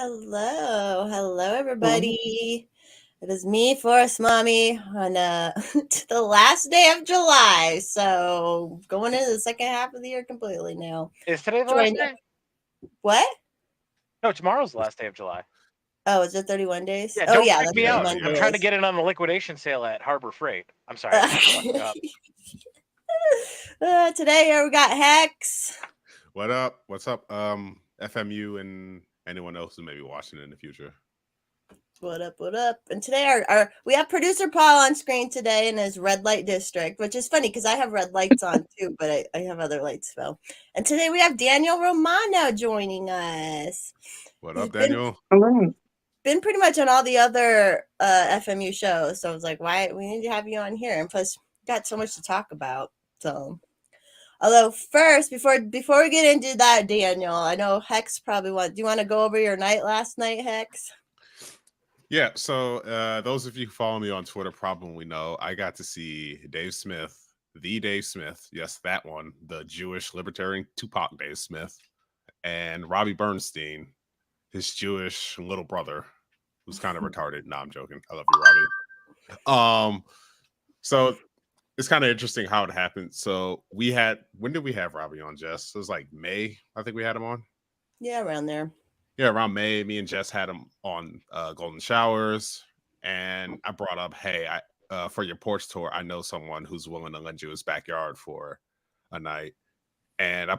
Hello, everybody. It is me, Forest Mommy, on to the last day of July. So going into the second half of the year completely now. Is today the last day? What? No, tomorrow's the last day of July. Oh, is it 31 days? Yeah, oh, don't yeah, freak that's me what out. Monday I'm trying to is. get it on the liquidation sale at Harbor Freight. I'm sorry. I fucked up. Today we got Hex. What up? What's up? FMU and anyone else who may be watching in the future. What up? And today we have producer Paul on screen today in his red light district, which is funny because I have red lights on too, but I have other lights though. And today we have Daniel Romano joining us. What up, Daniel? Been pretty much on all the other FMU shows, so I was like, why we need to have you on here, and plus got so much to talk about. So, although first, before we get into that, Daniel, I know Hex probably do you want to go over your night last night, Hex? Yeah, so those of you who follow me on Twitter probably know I got to see Dave Smith, the Dave Smith, yes, that one, the Jewish libertarian Tupac Dave Smith, and Robbie Bernstein, his Jewish little brother, who's kind of retarded. No, I'm joking. I love you, Robbie. So it's kind of interesting how it happened. So when did we have Robbie on, Jess? It was like May, I think we had him on. Yeah, around there. Yeah, around May, me and Jess had him on Golden Showers, and I brought up, hey, for your porch tour, I know someone who's willing to lend you his backyard for a night, and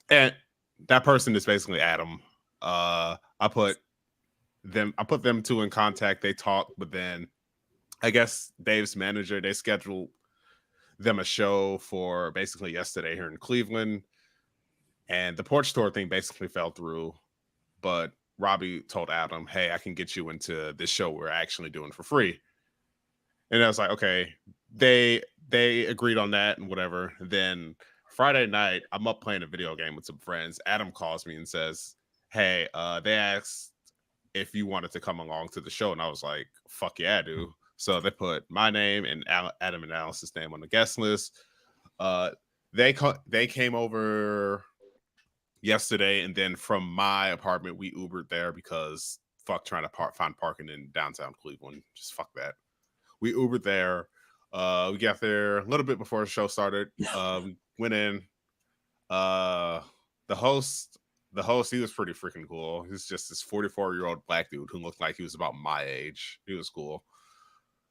that person is basically Adam. I put them two in contact. They talked, but then I guess Dave's manager, they scheduled them a show for basically yesterday here in Cleveland, and the porch tour thing basically fell through. But Robbie told Adam, hey, I can get you into this show we're actually doing for free. And I was like, okay, they agreed on that and whatever. Then Friday night, I'm up playing a video game with some friends. Adam calls me and says, hey, they asked if you wanted to come along to the show. And I was like, fuck yeah, I do. So they put my name and Adam and Alice's name on the guest list. They came over yesterday, and then from my apartment we Ubered there because fuck trying to find parking in downtown Cleveland. Just fuck that. We Ubered there. We got there a little bit before the show started. We went in. The host, he was pretty freaking cool. He's just this 44-year-old black dude who looked like he was about my age. He was cool.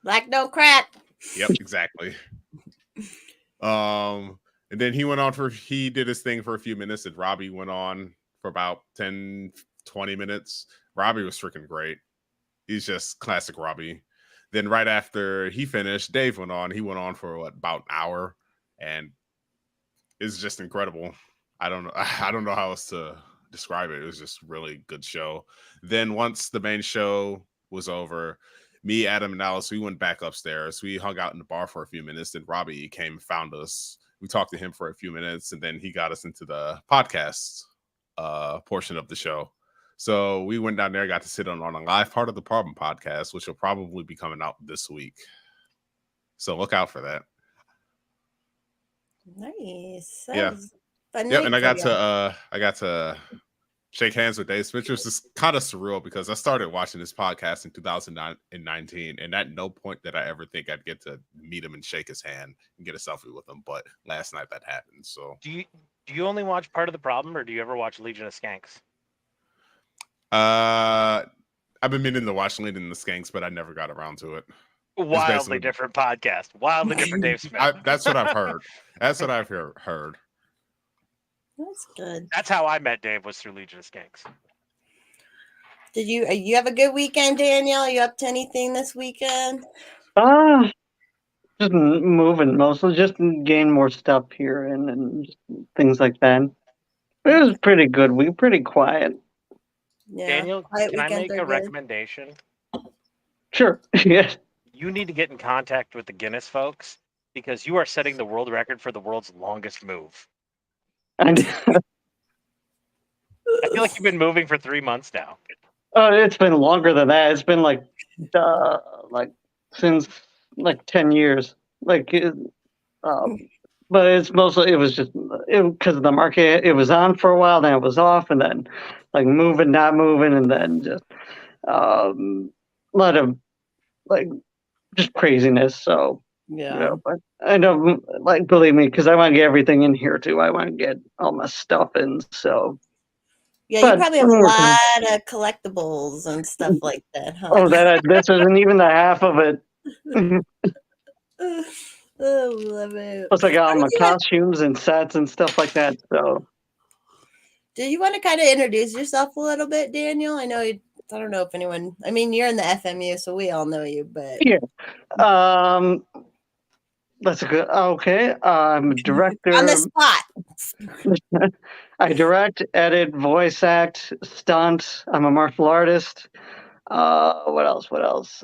Black don't crack. Yep, exactly. And then he did his thing for a few minutes, and Robbie went on for about 10, 20 minutes. Robbie was freaking great. He's just classic Robbie. Then right after he finished, Dave went on. He went on for about an hour, and it's just incredible. I don't know how else to describe it. It was just a really good show. Then once the main show was over, me, Adam, and Alice, we went back upstairs. We hung out in the bar for a few minutes. Then Robbie came and found us. We talked to him for a few minutes, and then he got us into the podcast portion of the show. So we went down there, got to sit on a live part of the Problem podcast, which will probably be coming out this week. So look out for that. Nice. Yeah. And I got to shake hands with Dave Smith, which was kind of surreal because I started watching this podcast in 2019, and at no point did I ever think I'd get to meet him and shake his hand and get a selfie with him. But last night that happened. So do you only watch Part of the Problem, or do you ever watch Legion of Skanks? I've been meaning to watch Legion of the Skanks, but I never got around to it. Wildly different podcast. Wildly different Dave Smith. That's what I've heard. That's what I've heard. That's good. That's how I met Dave, was through Legion of Skanks. Did you have a good weekend, Daniel? Are you up to anything this weekend? Just moving mostly, just gain more stuff here and just things like that. It was pretty good. We were pretty quiet. Yeah. Daniel, can I make a recommendation? Sure. Yes. You need to get in contact with the Guinness folks because you are setting the world record for the world's longest move. I feel like you've been moving for 3 months now. Oh, it's been longer than that. It's been since 10 years. But it's mostly, it was just because of the market. It was on for a while, then it was off, and then like moving, not moving, and then just a lot of like just craziness. So Yeah. but I know, like, believe me, because I want to get everything in here too. I want to get all my stuff in. So Yeah, you but probably have I'm a working on. lot of collectibles and stuff like that, huh? Oh, that this isn't even the half of it. Oh, love it. Plus, I got How all did my you want, costumes and sets and stuff like that. So do you want to kind of introduce yourself a little bit, Daniel? I know I don't know if anyone. I mean, you're in the FMU, so we all know you, but yeah, um, that's a good. Okay, I'm a on the director. spot. I direct, edit, voice act, stunt. I'm a martial artist. What else? What else?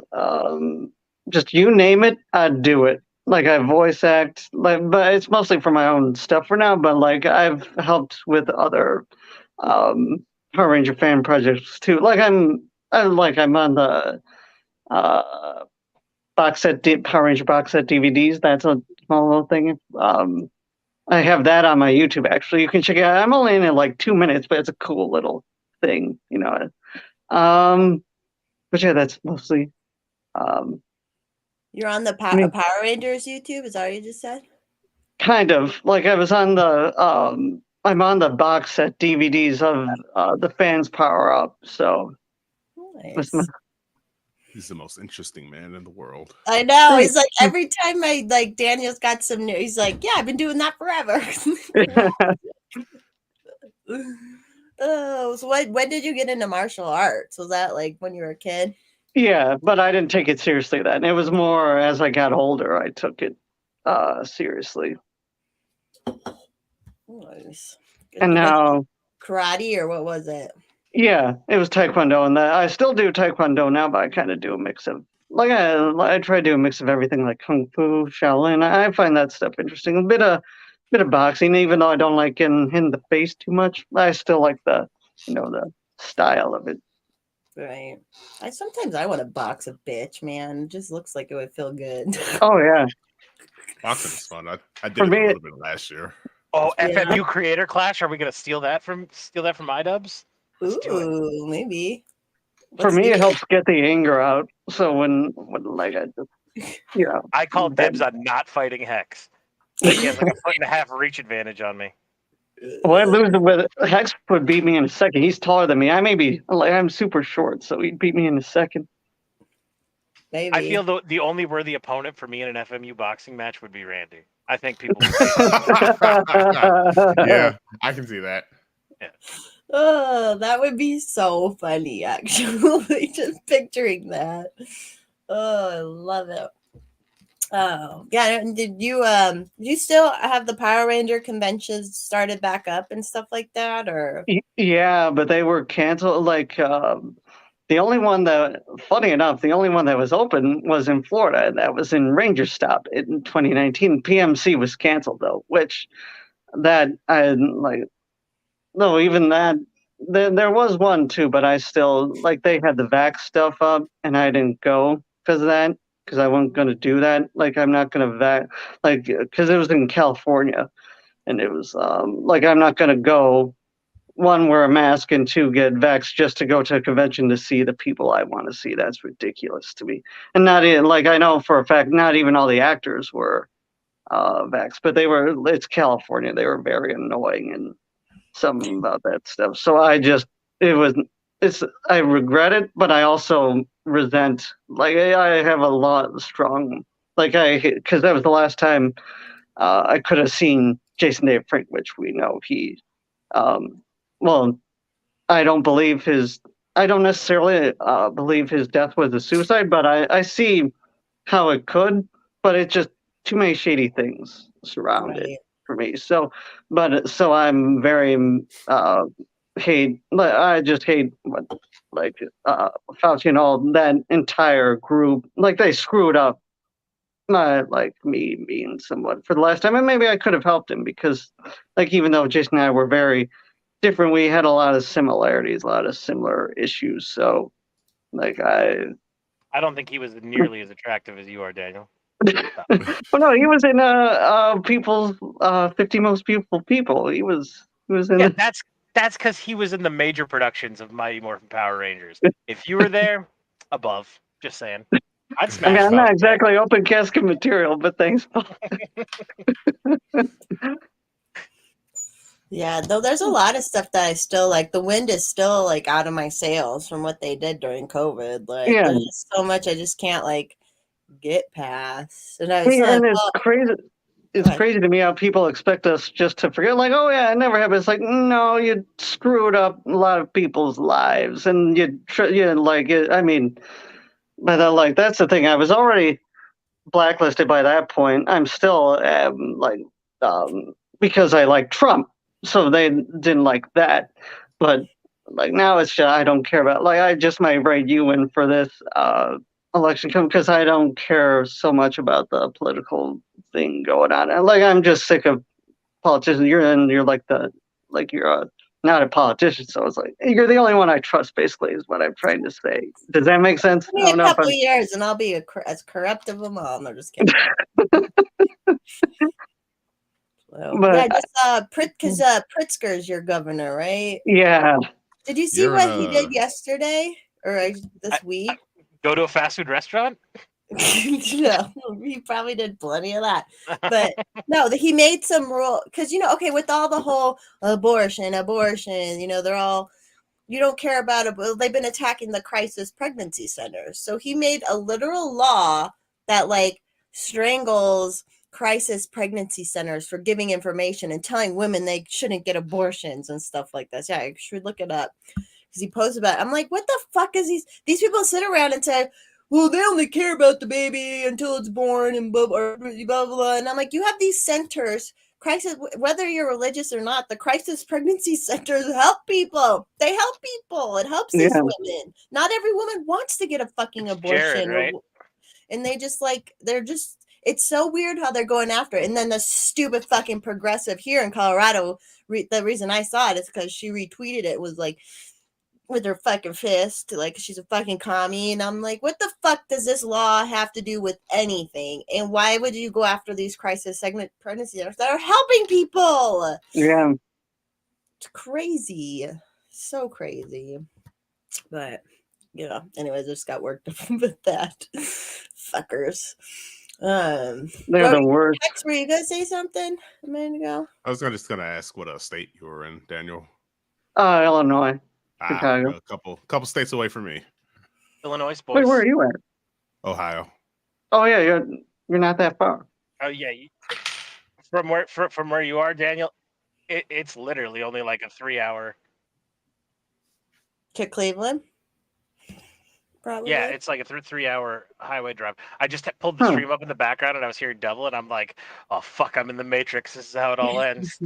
Just you name it, I'd do it. Like I voice act, like, but it's mostly for my own stuff for now. But like I've helped with other Power Ranger fan projects too. Like I'm on the uh Power Ranger box set DVDs. That's a small little thing. I have that on my YouTube actually. You can check it out. I'm only in it like 2 minutes, but it's a cool little thing, you know. But yeah, that's mostly um You're on the I mean Power Rangers YouTube. Is that what you just said? kind of like I was on the I'm on the box set DVDs of the fans power up. So that's my Nice. He's the most interesting man in the world. I know. thank He's like every time I like Daniel's got some new. He's like, yeah, I've been doing that forever. Oh, so when did you get into martial arts? Was that like when you were a kid? Yeah, but I didn't take it seriously then. It was more as I got older I took it seriously. Nice. And Was it now karate or what was it? yeah, it was Taekwondo, and I still do Taekwondo now, but I kind of do a mix of like I try to do a mix of everything, like Kung Fu, Shaolin. I find that stuff interesting. A bit of boxing, even though I don't like getting hit in the face too much. I still like the style of it. Right. Sometimes I want to box a bitch, man. It just looks like it would feel good. Oh yeah, Boxing is fun. I did for it a me, little bit last year. Oh, Yeah. FMU Creator Clash. Are we gonna steal that from iDubbbz? Let's do it. Ooh, maybe. for Let's me, do it it. helps get the anger out. So when like I just I call that- dibs on not fighting Hex. He has like a 1.5 reach advantage on me. well, I lose it with Hex would beat me in a second. He's taller than me. I'm super short, so he'd beat me in a second. Maybe. I feel the only worthy opponent for me in an FMU boxing match would be Randy. I think people would say that. Yeah, I can see that. Oh, that would be so funny, actually. Just picturing that. Oh, I love it. Oh, yeah. And did you still have the Power Ranger conventions started back up and stuff like that, or Yeah, but they were canceled. Like the only one that, funny enough, the only one that was open was in Florida. And that was in Ranger Stop in 2019. PMC was canceled though, which that I like. No, even that. There was one too, but I still like they had the vax stuff up, and I didn't go because of that. Because I wasn't gonna do that. Like I'm not gonna like because it was in California, and it was like I'm not gonna go one, wear a mask, and two, get vaxxed just to go to a convention to see the people I want to see. That's ridiculous to me. And not even like I know for a fact, not even all the actors were vaxxed, but they were. It's California. They were very annoying and something about that stuff. So it was. It's. I regret it, but I also resent. Like I have a lot of strong. Because that was the last time I could have seen Jason David Frank, which we know he um, well, I don't believe his. I don't necessarily believe his death was a suicide, but I see how it could. But it's just too many shady things surround it right? for me. So I'm very hate. I just hate what like Fauci and all that entire group. Like they screwed up. Like me being somewhat for the last time, and maybe I could have helped him because, like, even though Jason and I were very different. We had a lot of similarities, a lot of similar issues. So, like, I don't think he was nearly as attractive as you are, Daniel. well, no, he was in people's 50 most beautiful people. He was Yeah, in. That's because he was in the major productions of Mighty Morphin Power Rangers. If you were there, above. Just saying. I'd I smash mean, I'm vote. not exactly open casket material, but thanks, Paul. Yeah, though there's a lot of stuff that I still like. The wind is still like out of my sails from what they did during COVID. Like Yeah. there's just so much I just can't like get past. And I was Yeah, like, and it's well, crazy. It's go ahead. crazy to me how people expect us just to forget, like, oh yeah, it never happened. It's like, no, you screwed up a lot of people's lives, and you like it. I mean, but like that's the thing. I was already blacklisted by that point. I'm still because I like Trump, so they didn't like that. But like now it's just, I don't care about, like, I just might write you in for this election come because I don't care so much about the political thing going on. And like I'm just sick of politicians. You're like you're not a politician, so it's like you're the only one I trust. Basically, is what I'm trying to say. Does that make sense? Give I me a don't know if couple I'm. of years and I'll be as corrupt of them all. No, just kidding. So, yeah, I But just because Pritzker's your governor, right? yeah, Did you see You're in what he a did yesterday or this week? Go to a fast food restaurant? No, he probably did plenty of that. But no, he made some rule because okay, with all the whole abortion, they're all you don't care about it. Well, they've been attacking the crisis pregnancy centers. So he made a literal law that like strangles crisis pregnancy centers for giving information and telling women they shouldn't get abortions and stuff like this. Yeah, you should look it up because he posts about it. I'm like, what the fuck is these people sit around and say, well, they only care about the baby until it's born and blah blah blah blah. And I'm like, you have these centers, crisis, whether you're religious or not, the crisis pregnancy centers help people. They help people. It helps these yeah, women. Not every woman wants to get a fucking It's Jared, abortion, right? and they just like they're just. It's so weird how they're going after it. And then the stupid fucking progressive here in Colorado. The reason I saw it is because she retweeted it. Was like, with her fucking fist, like she's a fucking commie. And I'm like, what the fuck does this law have to do with anything? And why would you go after these crisis segment pregnancy centers that are helping people? yeah. It's crazy. So crazy. But, anyways, I just got worked up with that. Fuckers. They're the worst. Hex, were you going to say something a minute ago? I was just gonna ask what state you were in, Daniel. Illinois, Chicago. A couple states away from me. Illinois boys. Wait, where are you at? Ohio. Oh yeah, you're not that far. Oh yeah. From where you are, Daniel, it's literally only like a 3-hour. To Cleveland? Probably. Yeah, it's like a 3-hour highway drive. I just pulled the stream up in the background and I was hearing double, and I'm like, oh fuck, I'm in the Matrix. This is how it all ends.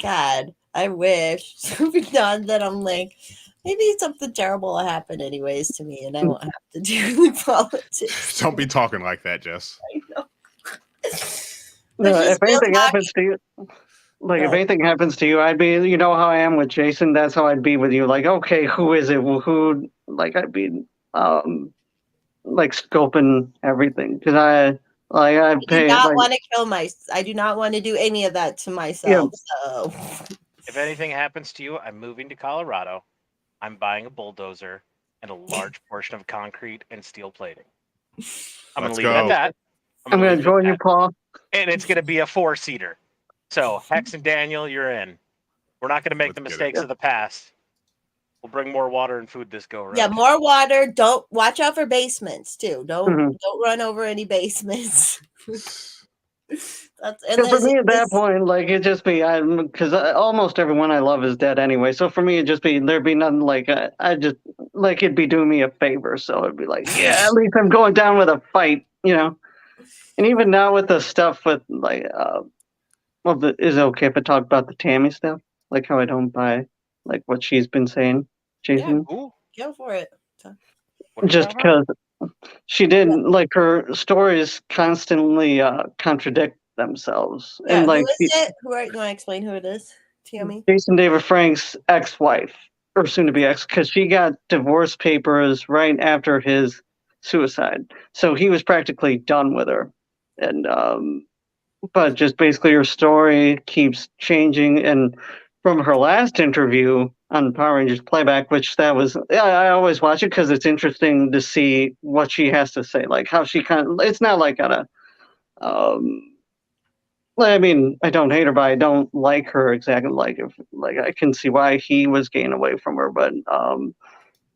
God, I wish. So beyond that, I'm like, maybe something terrible will happen anyways to me, and I won't have to deal with politics. Don't be talking like that, Jess. I know. No, if anything happens to you, like if anything happens to you, I'd be, you know how I am with Jason. That's how I'd be with you. Like, okay, who is it? Well, who? Like, I'd be, like scoping everything because I do not want to kill I do not want to do any of that to myself. Yeah. So, if anything happens to you, I'm moving to Colorado. I'm buying a bulldozer and a large portion of concrete and steel plating. I'm going to leave it at that. I'm going to join you, Paul. And it's going to be a 4-seater. So, Hex and Daniel, you're in. We're not going to make the mistakes of the past. We'll bring more water and food this go around. Yeah, more water. Don't watch out for basements too. Don't run over any basements. For me at that point, like it just be because almost everyone I love is dead anyway. So for me, it'd just be there'd be nothing like I just like it'd be doing me a favor. So it'd be like, yeah, at least I'm going down with a fight, And even now with the stuff with like, is it okay if I talk about the Tammy stuff? Like how I don't buy like what she's been saying, Jason? Yeah, go for it. Just because she didn't like her stories constantly contradict themselves. Yeah, and like, who is it? You want to explain who it is? Tammy? Jason David Frank's ex-wife, or soon-to-be ex, because she got divorce papers right after his suicide. So he was practically done with her. And but just basically her story keeps changing, and from her last interview on Power Rangers Playback, which that was, yeah, I always watch it because it's interesting to see what she has to say, like how she kind of, it's not like on a, I mean, I don't hate her, but I don't like her exactly. Like if, like I can see why he was getting away from her, but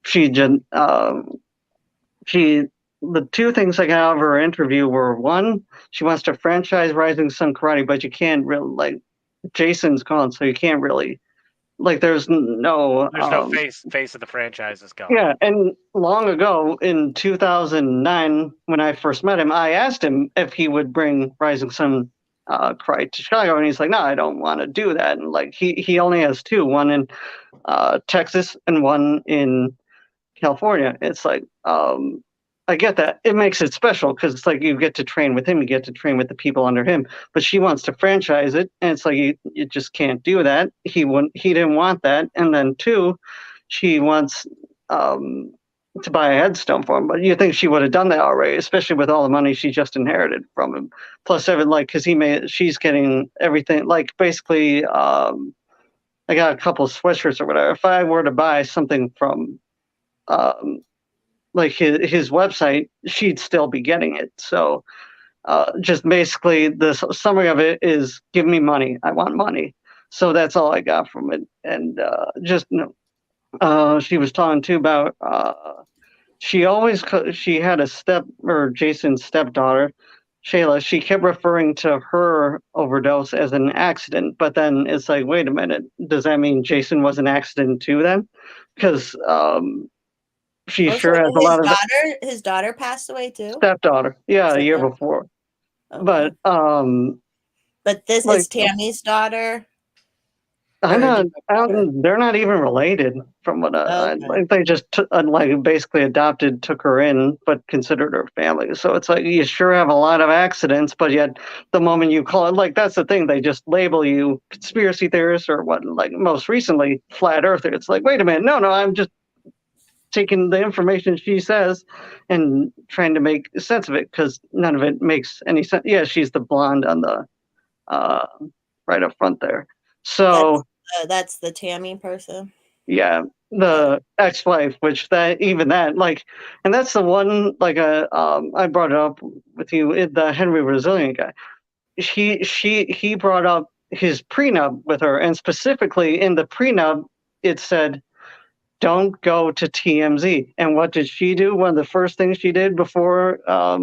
she just, she, the two things I got out of her interview were one, she wants to franchise Rising Sun Karate, but you can't really, like, Jason's gone, so you can't really, like, there's no face of the franchise is gone. yeah. And long ago in 2009 when I first met him, I asked him if he would bring Rising Sun Karate to Chicago, and he's like, no, I don't want to do that. And like he only has two, one in Texas and one in California. It's like, I get that. It makes it special because it's like you get to train with him, you get to train with the people under him. But she wants to franchise it, and it's like you just can't do that. He didn't want that. And then two, she wants to buy a headstone for him. But you think she would have done that already, especially with all the money she just inherited from him. Plus, like, because she's getting everything. Like, basically, I got a couple of sweatshirts or whatever. If I were to buy something from like his website, she'd still be getting it. So just basically the summary of it is give me money. I want money. So that's all I got from it. And just, she was talking too about, she had Jason's stepdaughter, Shayla. She kept referring to her overdose as an accident, but then it's like, wait a minute, does that mean Jason was an accident too then? Because she sure has a lot of his daughter passed away too. Stepdaughter, yeah, a year before. Okay. But this is Tammy's daughter. They're not even related from what they just like basically took her in, but considered her family. So it's like you sure have a lot of accidents, but yet the moment you call it, like that's the thing, they just label you conspiracy theorist or what, like most recently flat earther. It's like, wait a minute, no, I'm just taking the information she says and trying to make sense of it because none of it makes any sense. Yeah, she's the blonde on the right up front there. So that's the Tammy person. Yeah, the ex-wife, which like, and that's the one, like, I brought it up with you, the Henry Resilient guy. He brought up his prenup with her, and specifically in the prenup, it said, don't go to TMZ. And what did she do? One of the first things she did before a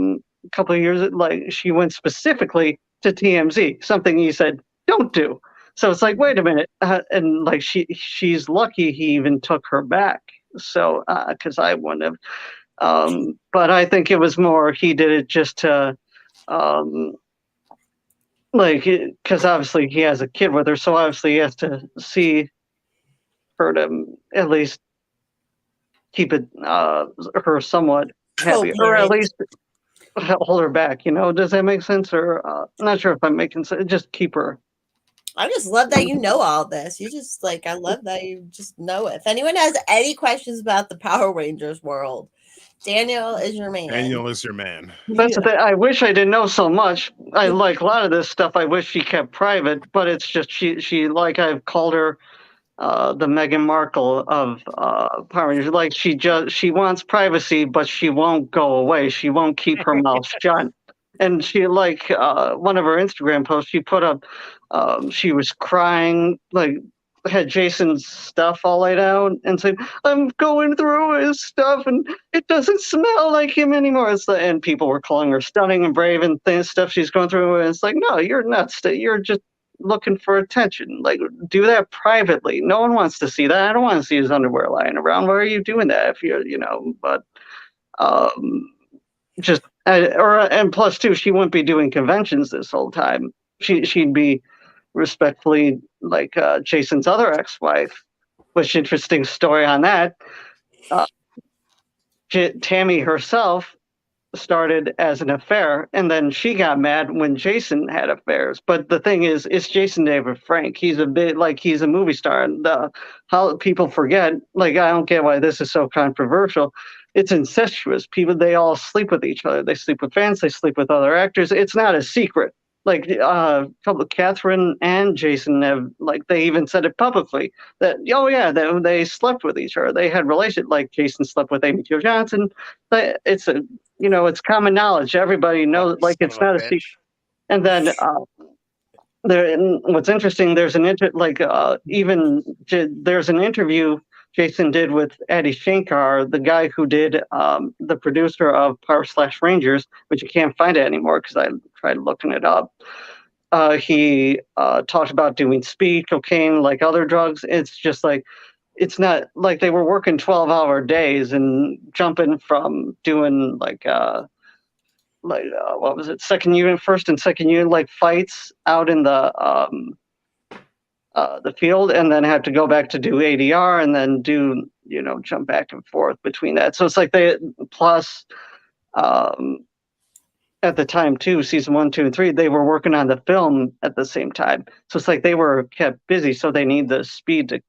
couple of years, like, she went specifically to TMZ, something he said, don't do. So it's like, wait a minute, and like she's lucky he even took her back. So because I wouldn't have, but I think it was more he did it just to, like, because obviously he has a kid with her, so obviously he has to see her to at least keep it her somewhat happy, or at least hold her back. Does that make sense? Or I'm not sure if I'm making sense. Just keep her. I just love that you know all this. You just I love that you just know it. If anyone has any questions about the Power Rangers world, Daniel is your man. That's the thing. I wish I didn't know so much. I like a lot of this stuff. I wish she kept private, but it's just she like I've called her the Meghan Markle of Power Rangers. Like she wants privacy, but she won't go away. She won't keep her mouth shut. And she one of her Instagram posts, she put up, she was crying, like had Jason's stuff all laid out and said, I'm going through his stuff and it doesn't smell like him anymore. And people were calling her stunning and brave and stuff she's going through. And it's like, no, you're nuts. You're just looking for attention. Like, do that privately. No one wants to see that. I don't want to see his underwear lying around. Why are you doing that if you're, but just and plus too, she wouldn't be doing conventions this whole time. She'd be respectfully like Jason's other ex-wife, which interesting story on that. Tammy herself started as an affair, and then she got mad when Jason had affairs. But the thing is, it's Jason David Frank. He's a bit like he's a movie star. And how people forget, like, I don't get why this is so controversial. It's incestuous. People, they all sleep with each other. They sleep with fans. They sleep with other actors. It's not a secret. Catherine and Jason have they even said it publicly that they slept with each other. They had relations. Like Jason slept with Amy Jo Johnson. It's common knowledge. Everybody knows. Son It's of a not a bitch. secret. And then what's interesting, there's an there's an interview Jason did with Eddie Shankar, the guy who did the producer of Power/Rangers, which you can't find it anymore because I tried looking it up. He talked about doing speed, cocaine, like other drugs. It's just it's not like they were working 12-hour days and jumping from doing what was it, first and second unit fights out in the field, and then have to go back to do ADR and then do jump back and forth between that. So it's they plus at the time too, season 1, 2, and 3, they were working on the film at the same time. So it's they were kept busy, so they need the speed to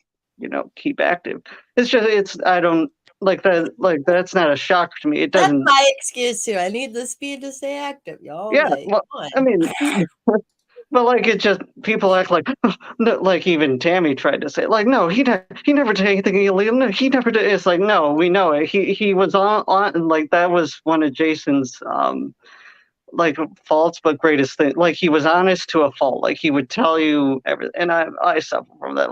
keep active. I don't that's not a shock to me. It That's doesn't. my excuse too. I need the speed to stay active, y'all. Yeah, Like, well, come on. I mean, but it just people act even Tammy tried to say no, he never did anything illegal. No, he never did. It's no, we know it. He was on that was one of Jason's faults, but greatest thing. He was honest to a fault. He would tell you everything, and I suffer from that.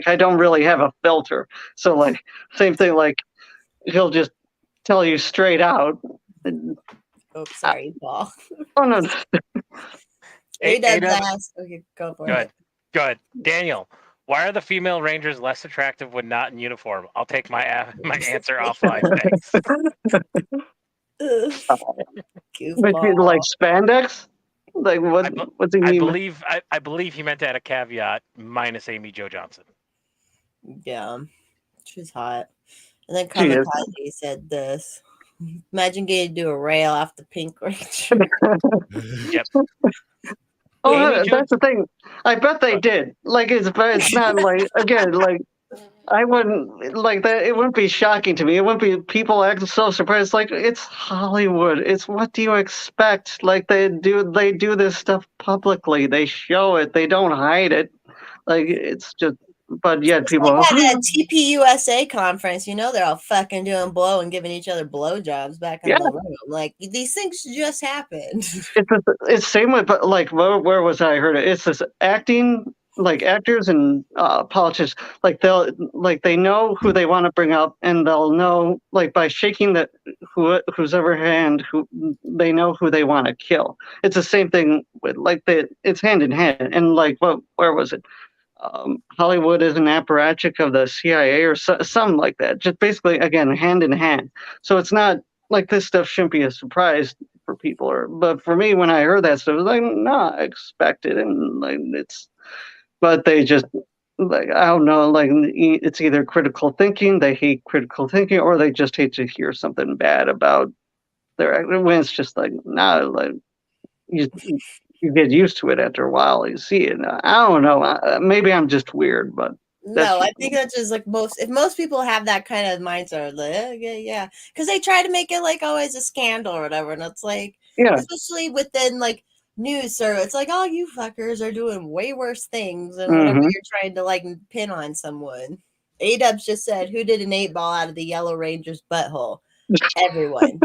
I don't really have a filter. So same thing. He'll just tell you straight out. Oh, sorry, Paul. Oh no. A-Dub's asked. Okay, go for it. Good. Daniel, why are the female Rangers less attractive when not in uniform? I'll take my answer offline. Thanks. Goofball. Spandex? What do you mean? I believe he meant to add a caveat minus Amy Jo Johnson. Yeah, she's hot. And then Kamikaze said this. Imagine getting to do a rail off the Pink Ranger. Yep. Oh, that's the thing. I bet they did. It's not again, I wouldn't that. It wouldn't be shocking to me. It wouldn't be people acting so surprised. It's Hollywood. It's what do you expect? They do this stuff publicly. They show it. They don't hide it. It's just. But yet people at a TPUSA conference, they're all fucking doing blow and giving each other blowjobs back in the room. These things just happened. It's same with where was I heard it? It's this acting actors and politicians they know who they want to bring up, and they'll know by shaking whose ever hand who they know who they want to kill. It's the same thing with it's hand in hand. And where was it? Hollywood is an apparatchik of the CIA or something like that. Just basically, again, hand in hand. So it's not this stuff shouldn't be a surprise for people. But for me, when I heard that stuff, it was I expected, and but they just I don't know. It's either critical thinking, they hate critical thinking, or they just hate to hear something bad about their acting. When it's just you get used to it after a while. You see it. I don't know. Maybe I'm just weird, but no, I think that's just if most people have that kind of mindset, yeah, because they try to make it always a scandal or whatever, and it's especially within news service, it's oh, you fuckers are doing way worse things than whatever you're trying to pin on someone. A-Dubs just said, who did an 8-ball out of the Yellow Ranger's butthole? Everyone.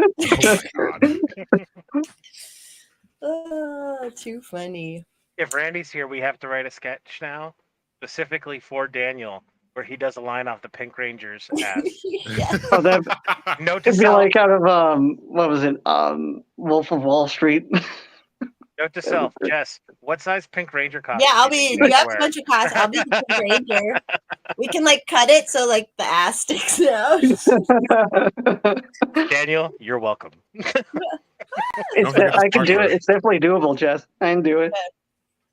Oh, too funny. If Randy's here, we have to write a sketch now, specifically for Daniel, where he does a line off the Pink Rangers ass. Note to self. Out of what was it? Wolf of Wall Street. Note to self, Jess, what size Pink Ranger costume? Yeah, I'll be. You have a bunch of costumes. I'll be the Pink Ranger. We can cut it so the ass sticks out. Daniel, you're welcome. I can do it. It's definitely doable, Jess. I can do it.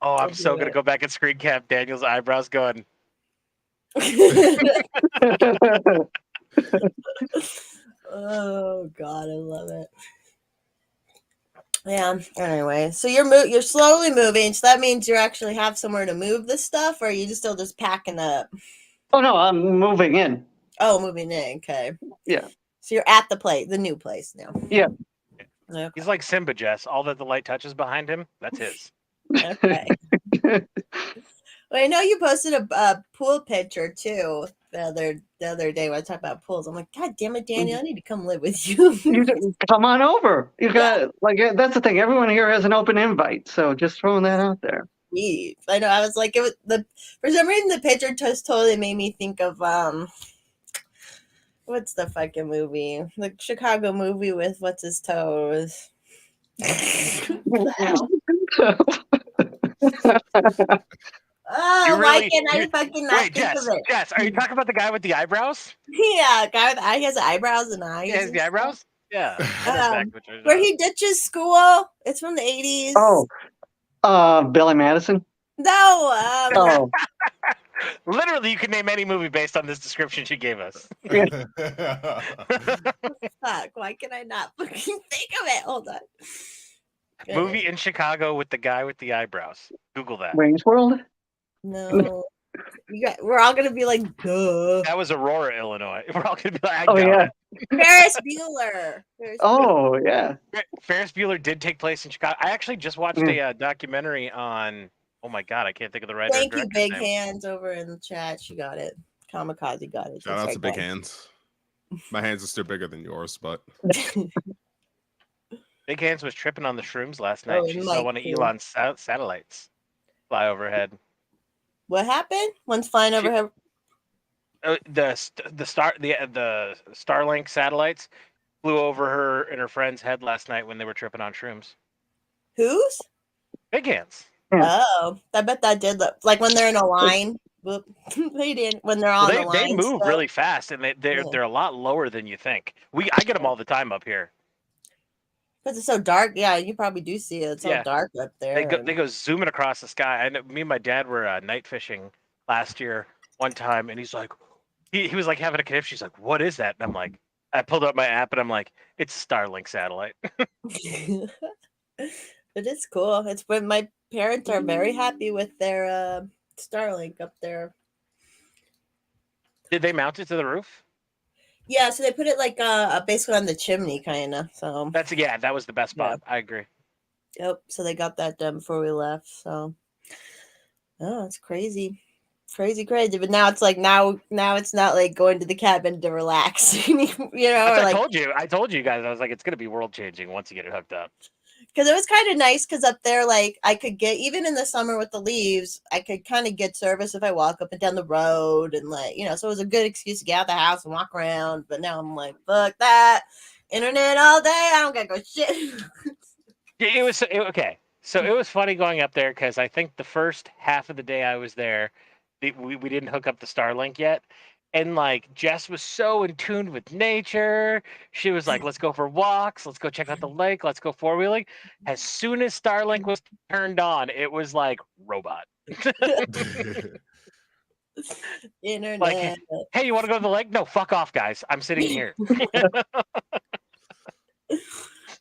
Oh, I'm so gonna go back and screen cap Daniel's eyebrows going. Oh God, I love it. Yeah. Anyway, so you're slowly moving, so that means you actually have somewhere to move this stuff, or are you still just packing up? Oh no, I'm moving in. Oh, moving in. Okay. Yeah. So you're at the new place now. Yeah. Okay. He's like Simba, Jess. All that the light touches behind him, that's his. Okay. Well, I know you posted a pool picture too the other day when I talked about pools. I'm like, God damn it, Daniel, I need to come live with you. Come on over. You got that's the thing. Everyone here has an open invite, so just throwing that out there. Jeez. I know. I was like, for some reason the picture just totally made me think of what's the fucking movie? The Chicago movie with what's his toes. Wow. Oh, why can't I fucking not Wait, think Jess, of it? Jess, are you talking about the guy with the eyebrows? Yeah, guy with he has eyebrows and eyes. Yeah, has and the stuff. eyebrows? Yeah. I know exactly what you're Where talking he ditches school. It's from the 80s. Billy Madison. No. Oh, Literally, you can name any movie based on this description she gave us. Fuck. Why can I not fucking think of it? Hold on. Movie in Chicago with the guy with the eyebrows. Google that. Wayne's World. No. We're all gonna be like, duh. That was Aurora, Illinois. We're all gonna be like, I Oh, doubt yeah. it. Ferris Bueller. Oh, yeah. Ferris Bueller did take place in Chicago. I actually just watched a documentary on. Oh my god, I can't think of the writer. Thank you, director's Big name. Hands over in the chat. She got it. Kamikaze got it. Shout That's out right, to Big guys. Hands. My hands are still bigger than yours, but Big Hands was tripping on the shrooms last night. Oh, She and saw Mike, one of too. Elon's satellites fly overhead. What happened? One's flying overhead. The Starlink satellites flew over her and her friend's head last night when they were tripping on shrooms. Whose? Big Hands. Oh, I bet that did look like when they're in a line. Whoop. They did when they're on the line. They move still. really fast, and they're a lot lower than you think. I get them all the time up here. Because it's so dark. Yeah, you probably do see it. It's so dark up there. They go zooming across the sky. I know, me and my dad were night fishing last year one time, and he's like, he was like having a conniption. She's like, "What is that?" And I'm like, I pulled up my app, and I'm like, "It's a Starlink satellite." It is cool. It's when my parents are very happy with their Starlink up there. Did they mount it to the roof? Yeah, so they put it like basically on the chimney, kind of. So that was the best spot. Yeah. I agree. Yep. So they got that done before we left. So, oh, it's crazy. But now it's like now it's not like going to the cabin to relax. You know, I told you guys. I was like, it's gonna be world changing once you get it hooked up. Because it was kind of nice because up there, like I could get even in the summer with the leaves, I could kind of get service if I walk up and down the road and like so it was a good excuse to get out of the house and walk around. But now I'm like, fuck that, internet all day. I don't gotta go shit. It was okay. So it was funny going up there because I think the first half of the day I was there, we didn't hook up the Starlink yet. And like Jess was so in tune with nature. She was like, let's go for walks. Let's go check out the lake. Let's go four-wheeling. As soon as Starlink was turned on, it was like robot. Internet. Like, hey, you want to go to the lake? No, fuck off, guys. I'm sitting here.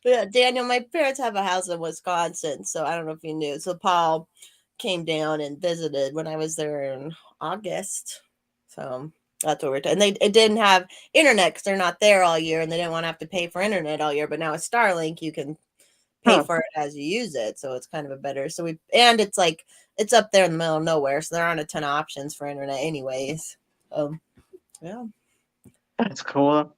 Yeah, Daniel, my parents have a house in Wisconsin, so I don't know if you knew. So Paul came down and visited when I was there in August. So that's what we're doing. And it didn't have internet because they're not there all year, and they didn't want to have to pay for internet all year. But now with Starlink, you can pay for it as you use it, so it's kind of a better. It's like it's up there in the middle of nowhere, so there aren't a ton of options for internet, anyways. Yeah, that's cool.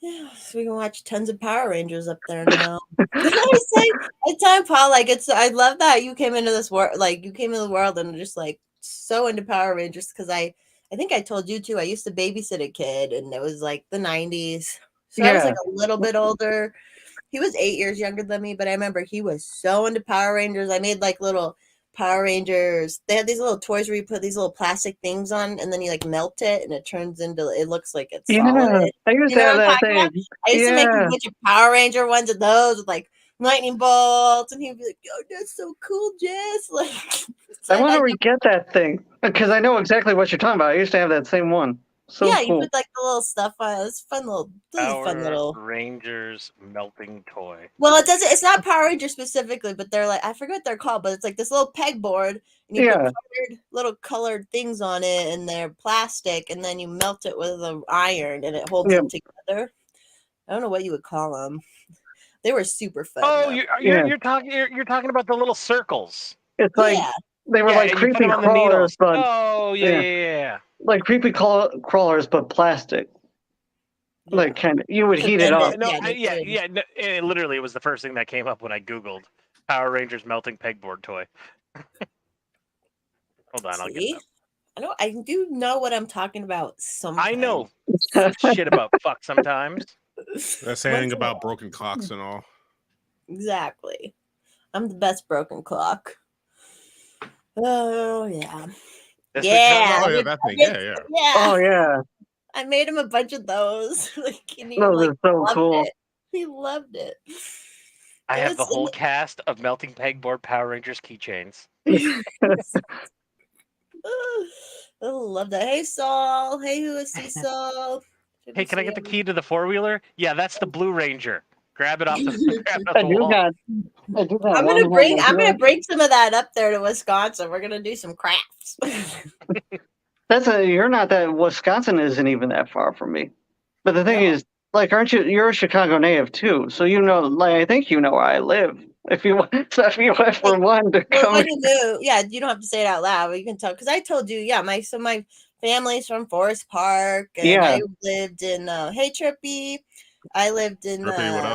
Yeah, so we can watch tons of Power Rangers up there now. I tell Paul, like I love that you came into this world, like you came into the world and just like so into Power Rangers because I think I told you too. I used to babysit a kid, and it was like the 90s, so I was like a little bit older. He was 8 years younger than me, but I remember he was so into Power Rangers. I made like little Power Rangers. They had these little toys where you put these little plastic things on, and then you like melt it, and it turns into. It looks like it's solid. I used to have that thing. I used to make a bunch of Power Ranger ones of those with like lightning bolts, and he'd be like, "Oh, that's so cool, Jess!" Like, I want to re-get that thing because I know exactly what you're talking about. I used to have that same one. So yeah, cool. you put like the little stuff on. It's fun little. Power Rangers melting toy. Well, it doesn't. It's not Power Ranger specifically, but they're like I forget what they're called, but it's like this little pegboard, and you put little colored things on it, and they're plastic, and then you melt it with an iron, and it holds them together. I don't know what you would call them. They were super fun. Oh, though. you're talking about the little circles. It's like Yeah, they were Yeah, like and you put creepy them on the crawlers, needles. but Oh, yeah. like creepy crawlers, but plastic. yeah. Like kind of, you would heat it Suspended. up. No, Yeah, they could. no, it literally was the first thing that came up when I Googled Power Rangers melting pegboard toy. Hold on, I'll get it See, up. I do know what I'm talking about. Sometimes I know shit about fuck sometimes. They're saying about broken clocks and all. Exactly. I'm the best broken clock. Oh yeah. This week's Yeah. Oh Romano? yeah, that thing. Yeah. Oh yeah, I made him a bunch of those. Like, and he those are so loved cool. it. He loved it. I It have the was- whole cast of melting pegboard Power Rangers keychains. I love that. Hey Saul. Hey, who is Saul? Hey, can I get the key to the 4-wheeler? Yeah, that's the Blue Ranger. Grab it off the I do wall. got I'm one gonna bring some of that up there to Wisconsin. We're gonna do some crafts. You're not that Wisconsin isn't even that far from me. But the thing No. is, like, aren't you're a Chicago native too? So you know, like, I think you know where I live. If you want, so if you ever wanted to Well, come, when you move, yeah, you don't have to say it out loud, but you can tell because I told you, yeah, my family's from Forest Park, and Yeah. I lived in Hey Trippy. I lived in Trippy, what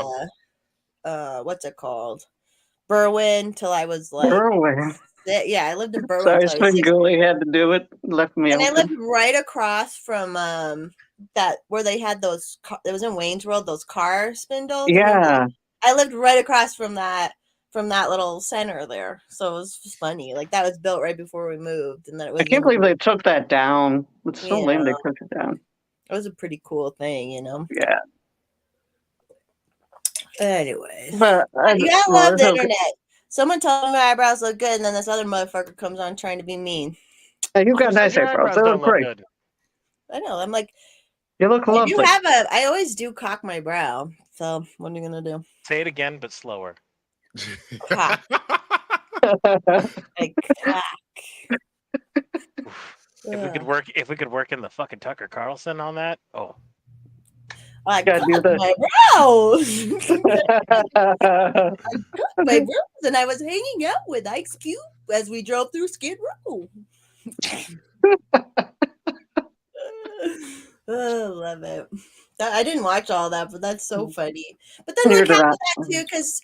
up? what's it called? Berwyn till I was like Berwyn. yeah, I lived in Berwyn Sorry, till I was Spring 6. Gooley had to do it. Left me And I open. lived right across from that where they had those it was in Wayne's World, those car spindles. Yeah, I lived right across from that little center there. So it was just funny. Like that was built right before we moved, and then it was I can't believe they took that down. It's so lame they took it down. It was a pretty cool thing, you know. Yeah, Anyway, but you gotta love the internet. Someone told me my eyebrows look good, and then this other motherfucker comes on trying to be mean. You got Who said nice your eyebrows. They don't look look great. good? I know. I'm like, You look lovely. I always do cock my brow. So what are you gonna do? Say it again, but slower. Cock. Like cock. If we could work in the fucking Tucker Carlson on that. Oh, I Gotta do cocked that. my brows. My brows, and I was hanging out with Ice Cube as we drove through Skid Row. Oh, love it. I didn't watch all that, but that's so funny. But then Neither they did I. kept that too, because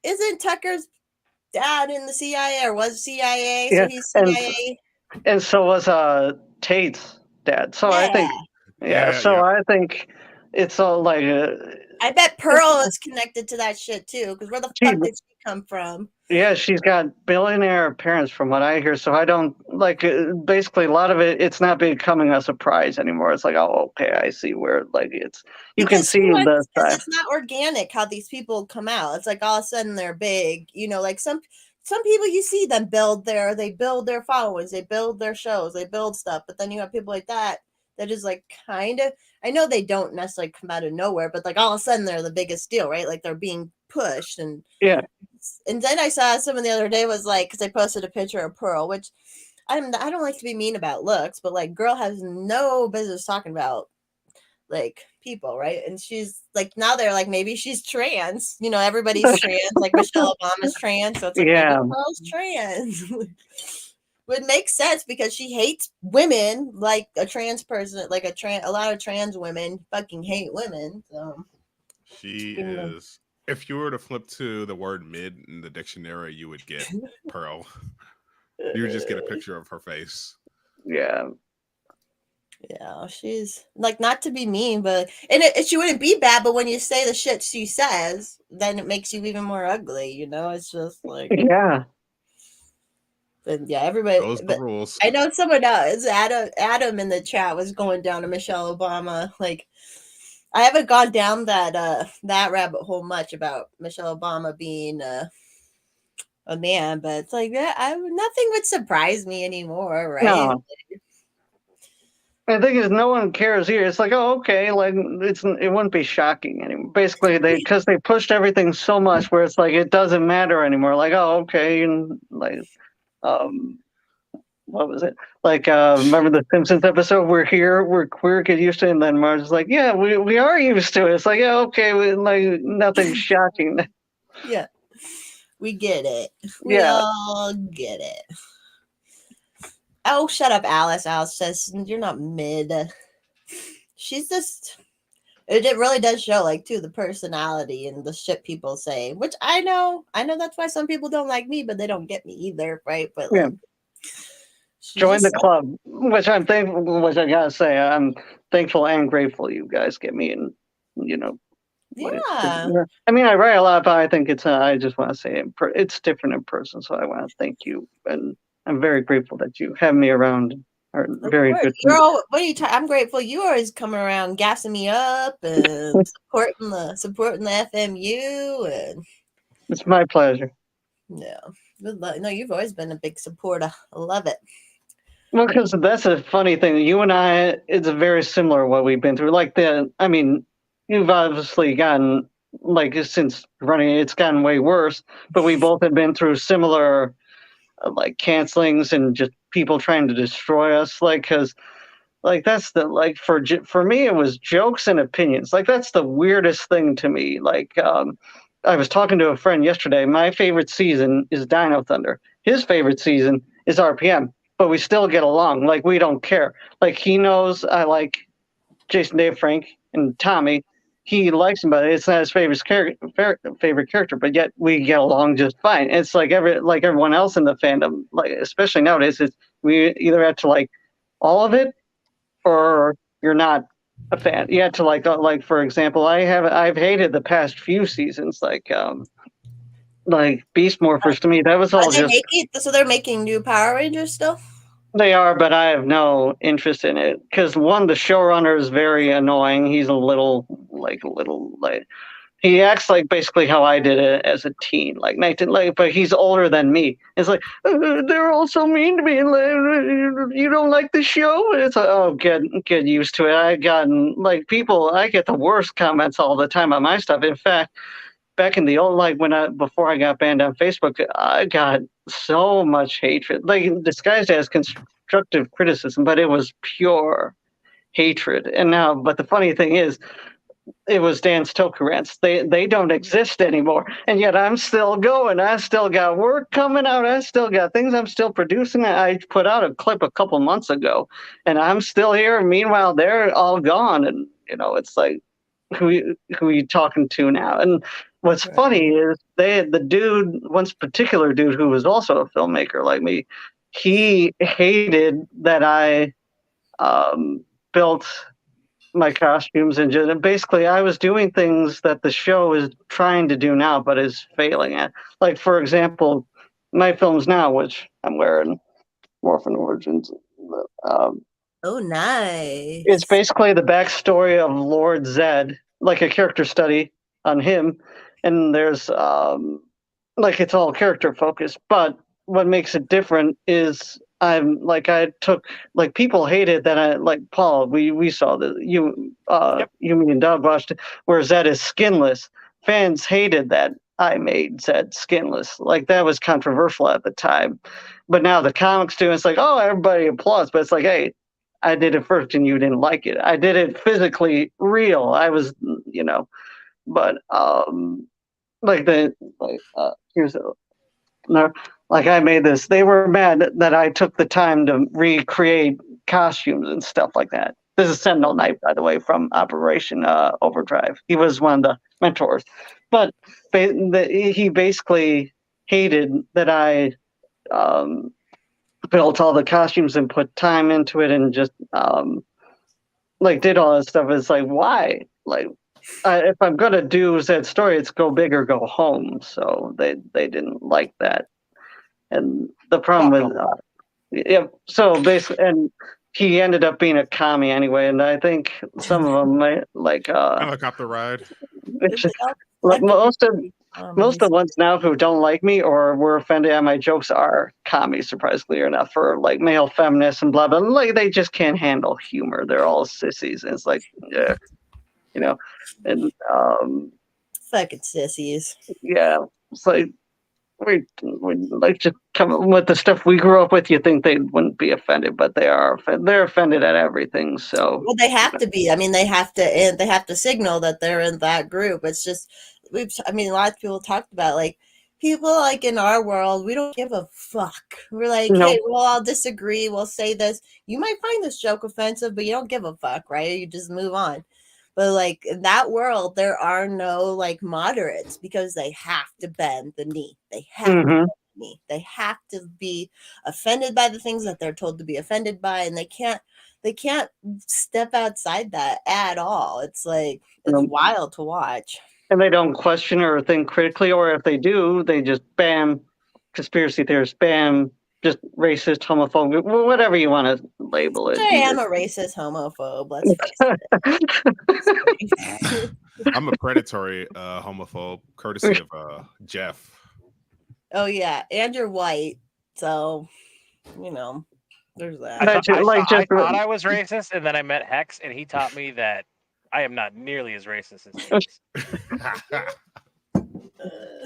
isn't Tucker's dad in the CIA or was CIA? Yeah, So he's CIA. And so was Tate's dad. So I think, I think it's all like. I bet Pearl is connected to that shit too. Because where the fuck did she come from? Yeah, she's got billionaire parents, from what I hear. So I don't like. Basically, a lot of it's not becoming a surprise anymore. It's like, oh, okay, I see where it's. You can see the. It's not organic how these people come out. It's like all of a sudden they're big. You know, like some people you see them they build their followings, they build their shows, they build stuff. But then you have people like that is like kind of. I know they don't necessarily come out of nowhere, but like all of a sudden they're the biggest deal, right? Like they're being pushed and. Yeah. And then I saw someone the other day was like, because I posted a picture of Pearl, which I don't like to be mean about looks, but like girl has no business talking about like people, right? And she's like, now they're like, maybe she's trans. You know, everybody's trans. Like Michelle Obama's trans, so it's like, maybe Pearl's trans. Would make sense because she hates women, like a trans person, like a lot of trans women fucking hate women. So she is. If you were to flip to the word mid in the dictionary, you would get Pearl. You would just get a picture of her face. Yeah. Yeah, she's like, not to be mean, but she wouldn't be bad, but when you say the shit she says, then it makes you even more ugly, you know? It's just like, yeah. But yeah, everybody. Those are the rules. I know someone else, Adam in the chat was going down to Michelle Obama. Like, I haven't gone down that rabbit hole much about Michelle Obama being a man, but it's like nothing would surprise me anymore, right? No. The thing is, no one cares here. It's like, oh, okay, like it wouldn't be shocking anymore. Basically, because they pushed everything so much, where it's like it doesn't matter anymore. Like, oh, okay, and like, what was it? Like, remember the Simpsons episode? We're here, we're queer, get used to it. And then Marge's like, yeah, we are used to it. It's like, yeah, okay, like nothing shocking. Yeah, we get it. We Yeah. all get it. Oh, shut up, Alice. Alice says you're not mid. She's just. It really does show, like, too, the personality and the shit people say, which I know that's why some people don't like me, but they don't get me either, right? But Yeah. like, Join the club, which I'm thankful. Which I gotta say, I'm thankful and grateful you guys get me in. You know, yeah. I mean, I write a lot, but I think it's. I just want to say it's different in person. So I want to thank you, and I'm very grateful that you have me around. Are very good. You're all, what are you? I'm grateful you always coming around, gassing me up and supporting the FMU, and It's my pleasure. yeah, no, you've always been a big supporter. I love it. Well, because that's a funny thing. You and I, it's very similar what we've been through. Like I mean, you've obviously gotten like since running, it's gotten way worse. But we both have been through similar like cancelings and just people trying to destroy us. Like, because like that's the like for me it was jokes and opinions. Like that's the weirdest thing to me. Like, I was talking to a friend yesterday. My favorite season is Dino Thunder. His favorite season is RPM. But we still get along. Like we don't care. Like he knows I like Jason, Dave, Frank, and Tommy. He likes him, but it's not his favorite character. But yet we get along just fine. It's like everyone else in the fandom, like especially nowadays, it's we either have to like all of it or you're not a fan. You have to like for example, I've hated the past few seasons, like Beast Morphers. To me, that was Are all they just making? So they're making new Power Rangers still? they are, but I have no interest in it because one, the showrunner is very annoying. He's a little like he acts like basically how I did it as a teen, like 19, like, but he's older than me. It's like they're all so mean to me. And like, you don't like the show? It's like, oh, get used to it. I gotten like people. I get the worst comments all the time on my stuff. In fact, back in the old like before I got banned on Facebook, I got so much hatred, like disguised as constructive criticism, but it was pure hatred. And now, but the funny thing is, it was Dan Stoker rants. They don't exist anymore, and yet I'm still going. I still got work coming out. I still got things I'm still producing. I put out a clip a couple months ago, and I'm still here. Meanwhile, they're all gone, and it's like who you talking to now? And what's funny is the dude, one particular dude who was also a filmmaker like me, he hated that I built my costumes and basically I was doing things that the show is trying to do now but is failing at. Like for example, my films now, which I'm wearing Morphin Origins. Um, Oh, nice. It's basically the backstory of Lord Zed, like a character study on him, and there's like it's all character focused. But what makes it different is I took like people hated that I like Paul. We saw that you me and Doug watched it, where Zed is skinless. Fans hated that I made Zed skinless. Like that was controversial at the time. But now the comics do. It's like, oh, everybody applauds, but it's like, hey, I did it first and you didn't like it. I did it physically real. I was, but here's a no, like I made this. They were mad that I took the time to recreate costumes and stuff like that. This is Sentinel Knight, by the way, from Operation Overdrive. He was one of the mentors, but he basically hated that I um, built all the costumes and put time into it and just like did all that stuff. It's like, why? Like, if I'm gonna do that story, it's go big or go home. So they didn't like that, and the problem with yeah. So basically, and he ended up being a commie anyway, and I think some of them might like Helicopter ride. which, like, most of the ones now who don't like me or were offended at my jokes are commies, surprisingly enough, for like male feminists and blah blah. Like they just can't handle humor. They're all sissies, and it's like, yeah, and fucking sissies. yeah, it's like we like to come with the stuff we grew up with. You think they wouldn't be offended, but they are. They're offended at everything. So Well, they have to be. I mean, they have to signal that they're in that group. It's just I mean, a lot of people talked about like people like in our world, we don't give a fuck. We're like, hey, nope. we'll all disagree. We'll say this. You might find this joke offensive, but you don't give a fuck, right? You just move on. But like in that world, there are no like moderates because they have to bend the knee. They have to bend the knee. They have to be offended by the things that they're told to be offended by, and they can't step outside that at all. It's like it's Nope. wild to watch. And they don't question or think critically, or if they do, they just bam, conspiracy theorist, bam, just racist, homophobic, whatever you want to label it. I am a racist homophobe. Let's face it. I'm a predatory homophobe, courtesy of Jeff. Oh yeah, and you're white, so you know there's that. I thought Just I was racist, and then I met Hex, and he taught me that I am not nearly as racist as he is.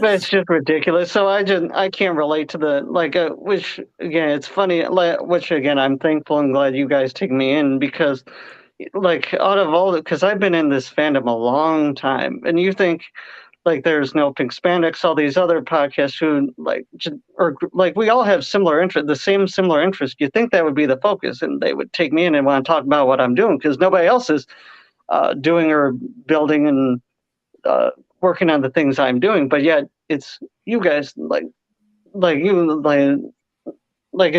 It's just ridiculous. So I can't relate to the which again it's funny which again I'm thankful and glad you guys take me in because like out of all because I've been in this fandom a long time and you think like there's no Pink Spandex, all these other podcasts who or like we all have similar interest, the same similar interest. You think that would be the focus and they would take me in and want to talk about what I'm doing because nobody else is doing or building and working on the things I'm doing, but yet it's you guys you like in like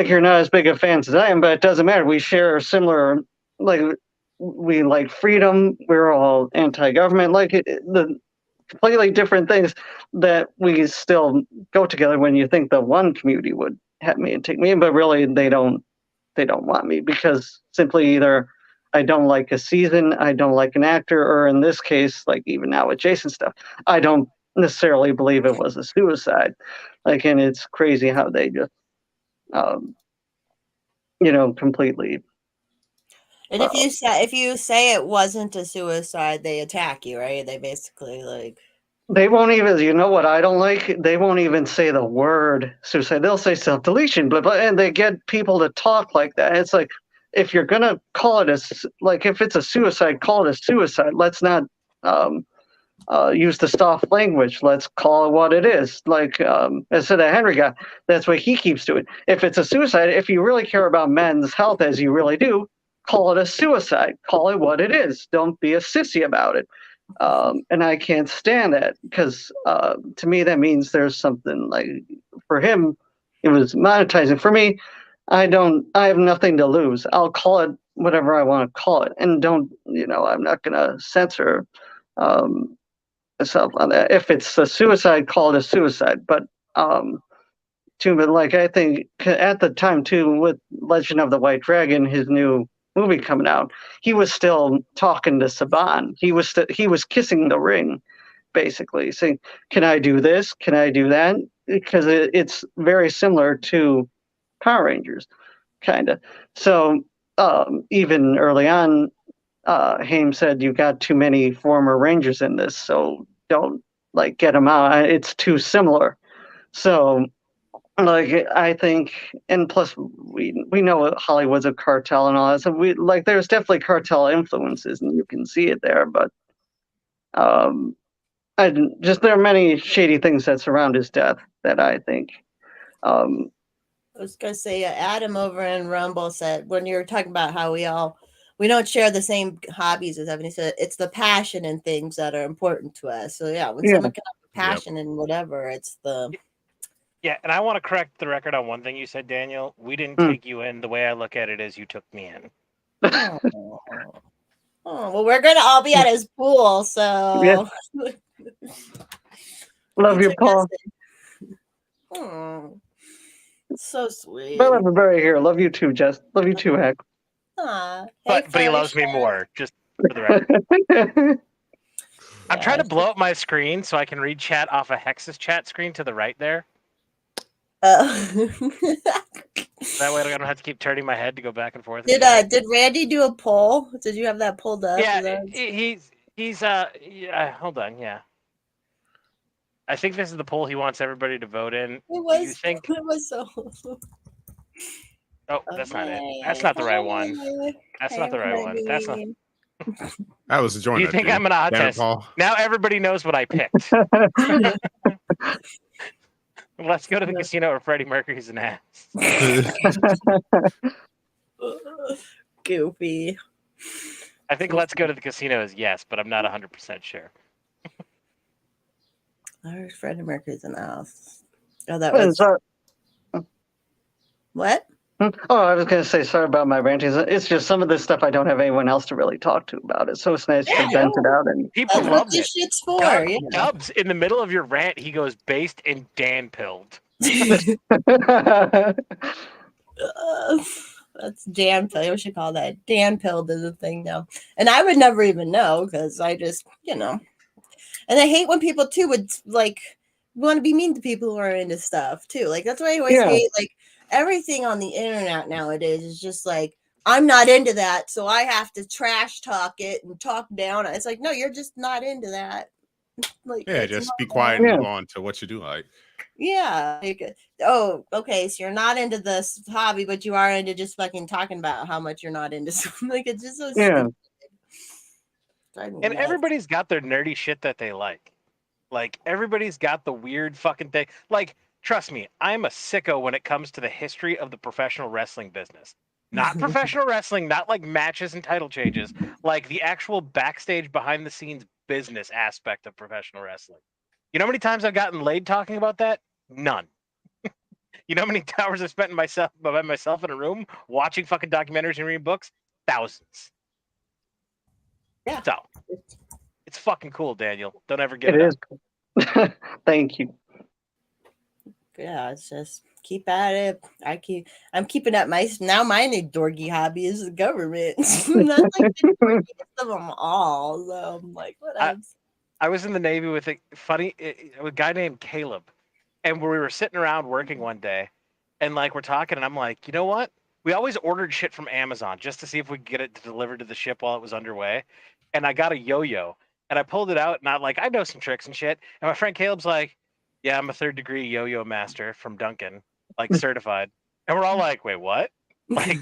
you're not as big of fans as I am, but it doesn't matter. We share similar like we like freedom. We're all anti-government, the completely different things that we still go together. When you think the one community would have me and take me in, but really they don't want me because simply either I don't like a season, I don't like an actor, or in this case, like even now with Jason stuff, I don't necessarily believe it was a suicide. Like, and it's crazy how they just, um, completely. And if you say it wasn't a suicide, they attack you, right? They basically like They won't even, you know what I don't like? They won't even say the word suicide. They'll say self deletion, but and they get people to talk like that. It's like, if you're gonna call it if it's a suicide, call it a suicide. Let's not use the soft language. Let's call it what it is. Like instead of Henry guy, that's what he keeps doing. If it's a suicide, if you really care about men's health as you really do, call it a suicide. Call it what it is. Don't be a sissy about it. And I can't stand that because to me that means there's something like for him it was monetizing. For me, I have nothing to lose. I'll call it whatever I want to call it, and don't I'm not gonna censor myself on that. If it's a suicide, call it a suicide. But I think at the time too, with Legend of the White Dragon, his new movie coming out, he was still talking to Saban. He was kissing the ring, basically saying, "Can I do this? Can I do that?" Because it's very similar to Power Rangers, kind of. So even early on, Haim said, "You got too many former Rangers in this, so don't get them out. It's too similar." So I think, and plus we know Hollywood's a cartel and all that. So there's definitely cartel influences, and you can see it there. But there are many shady things that surround his death that I think. I was gonna say Adam over in Rumble said when you're talking about how we don't share the same hobbies as Evan. He said it's the passion and things that are important to us. So yeah, when someone can have passion in whatever, it's the Yeah, and I want to correct the record on one thing you said, Daniel. We didn't take you in. The way I look at it is you took me in. Oh, well, we're gonna all be at his pool, so Love you, Paul. Oh, so sweet. Love everybody here. Love you too, Jess. Love you too, Heck. But he loves me more, just for the record. I'm trying to blow up my screen so I can read chat off of Hex's chat screen to the right there. That way I don't have to keep turning my head to go back and forth. Did Randy do a poll? Did you have that pulled up? Yeah, he's hold on, yeah. I think this is the poll he wants everybody to vote in. It Do you was. think? It was so. Oh, that's not it. That's not the right one. That's not the right one. That's not. I was enjoying Do you that. think Dude. I'm an odd Damn it, test? Paul. Now everybody knows what I picked. Let's go to the casino where Freddie Mercury's an ass. Goofy. I think let's go to the casino is yes, but I'm not 100% sure. There's Freddie Mercury's an ass. Oh, that Well, was sorry. what? Oh, I was going to say sorry about my ranting. It's just some of this stuff I don't have anyone else to really talk to about it, so it's nice Yeah, to vent it out. And People That's what loved this it. shit's for. Dub- Yeah. Dubs, in the middle of your rant, he goes based and Dan pilled. That's Dan pill. We should call that Dan pilled is a thing now. And I would never even know because I just, and I hate when people too would like want to be mean to people who are into stuff too. Like that's why I always Yeah. hate like everything on the internet nowadays is just like I'm not into that, so I have to trash talk it and talk down. It's like no, you're just not into that. Like Yeah, it's just not be quiet and Yeah. move on to what you do like. yeah. Oh, okay. So you're not into this hobby, but you are into just fucking talking about how much you're not into something. Like it's just so Yeah. stupid. Driving me And nuts. everybody's got their nerdy shit that they like. Like, everybody's got the weird fucking thing. Like, trust me, I'm a sicko when it comes to the history of the professional wrestling business. Not professional wrestling, not like matches and title changes, like the actual backstage behind the scenes business aspect of professional wrestling. You know how many times I've gotten laid talking about that? None. You know how many hours I've spent by myself in a room watching fucking documentaries and reading books? Thousands. Yeah. So, it's fucking cool, Daniel. Don't ever give It it up. is. Thank you. Yeah, it's just keep at it. I'm keeping up my new dorky hobby is the government. That's like the dorkiest of them all. So I'm like, what else? I was in the Navy with a guy named Caleb, and we were sitting around working one day, and like we're talking, and I'm like, you know what? We always ordered shit from Amazon just to see if we could get it delivered to the ship while it was underway. And I got a yo-yo, and I pulled it out, and I know some tricks and shit. And my friend Caleb's like, yeah, I'm a 3rd-degree yo-yo master from Duncan, like certified. And we're all like, wait, what? Like,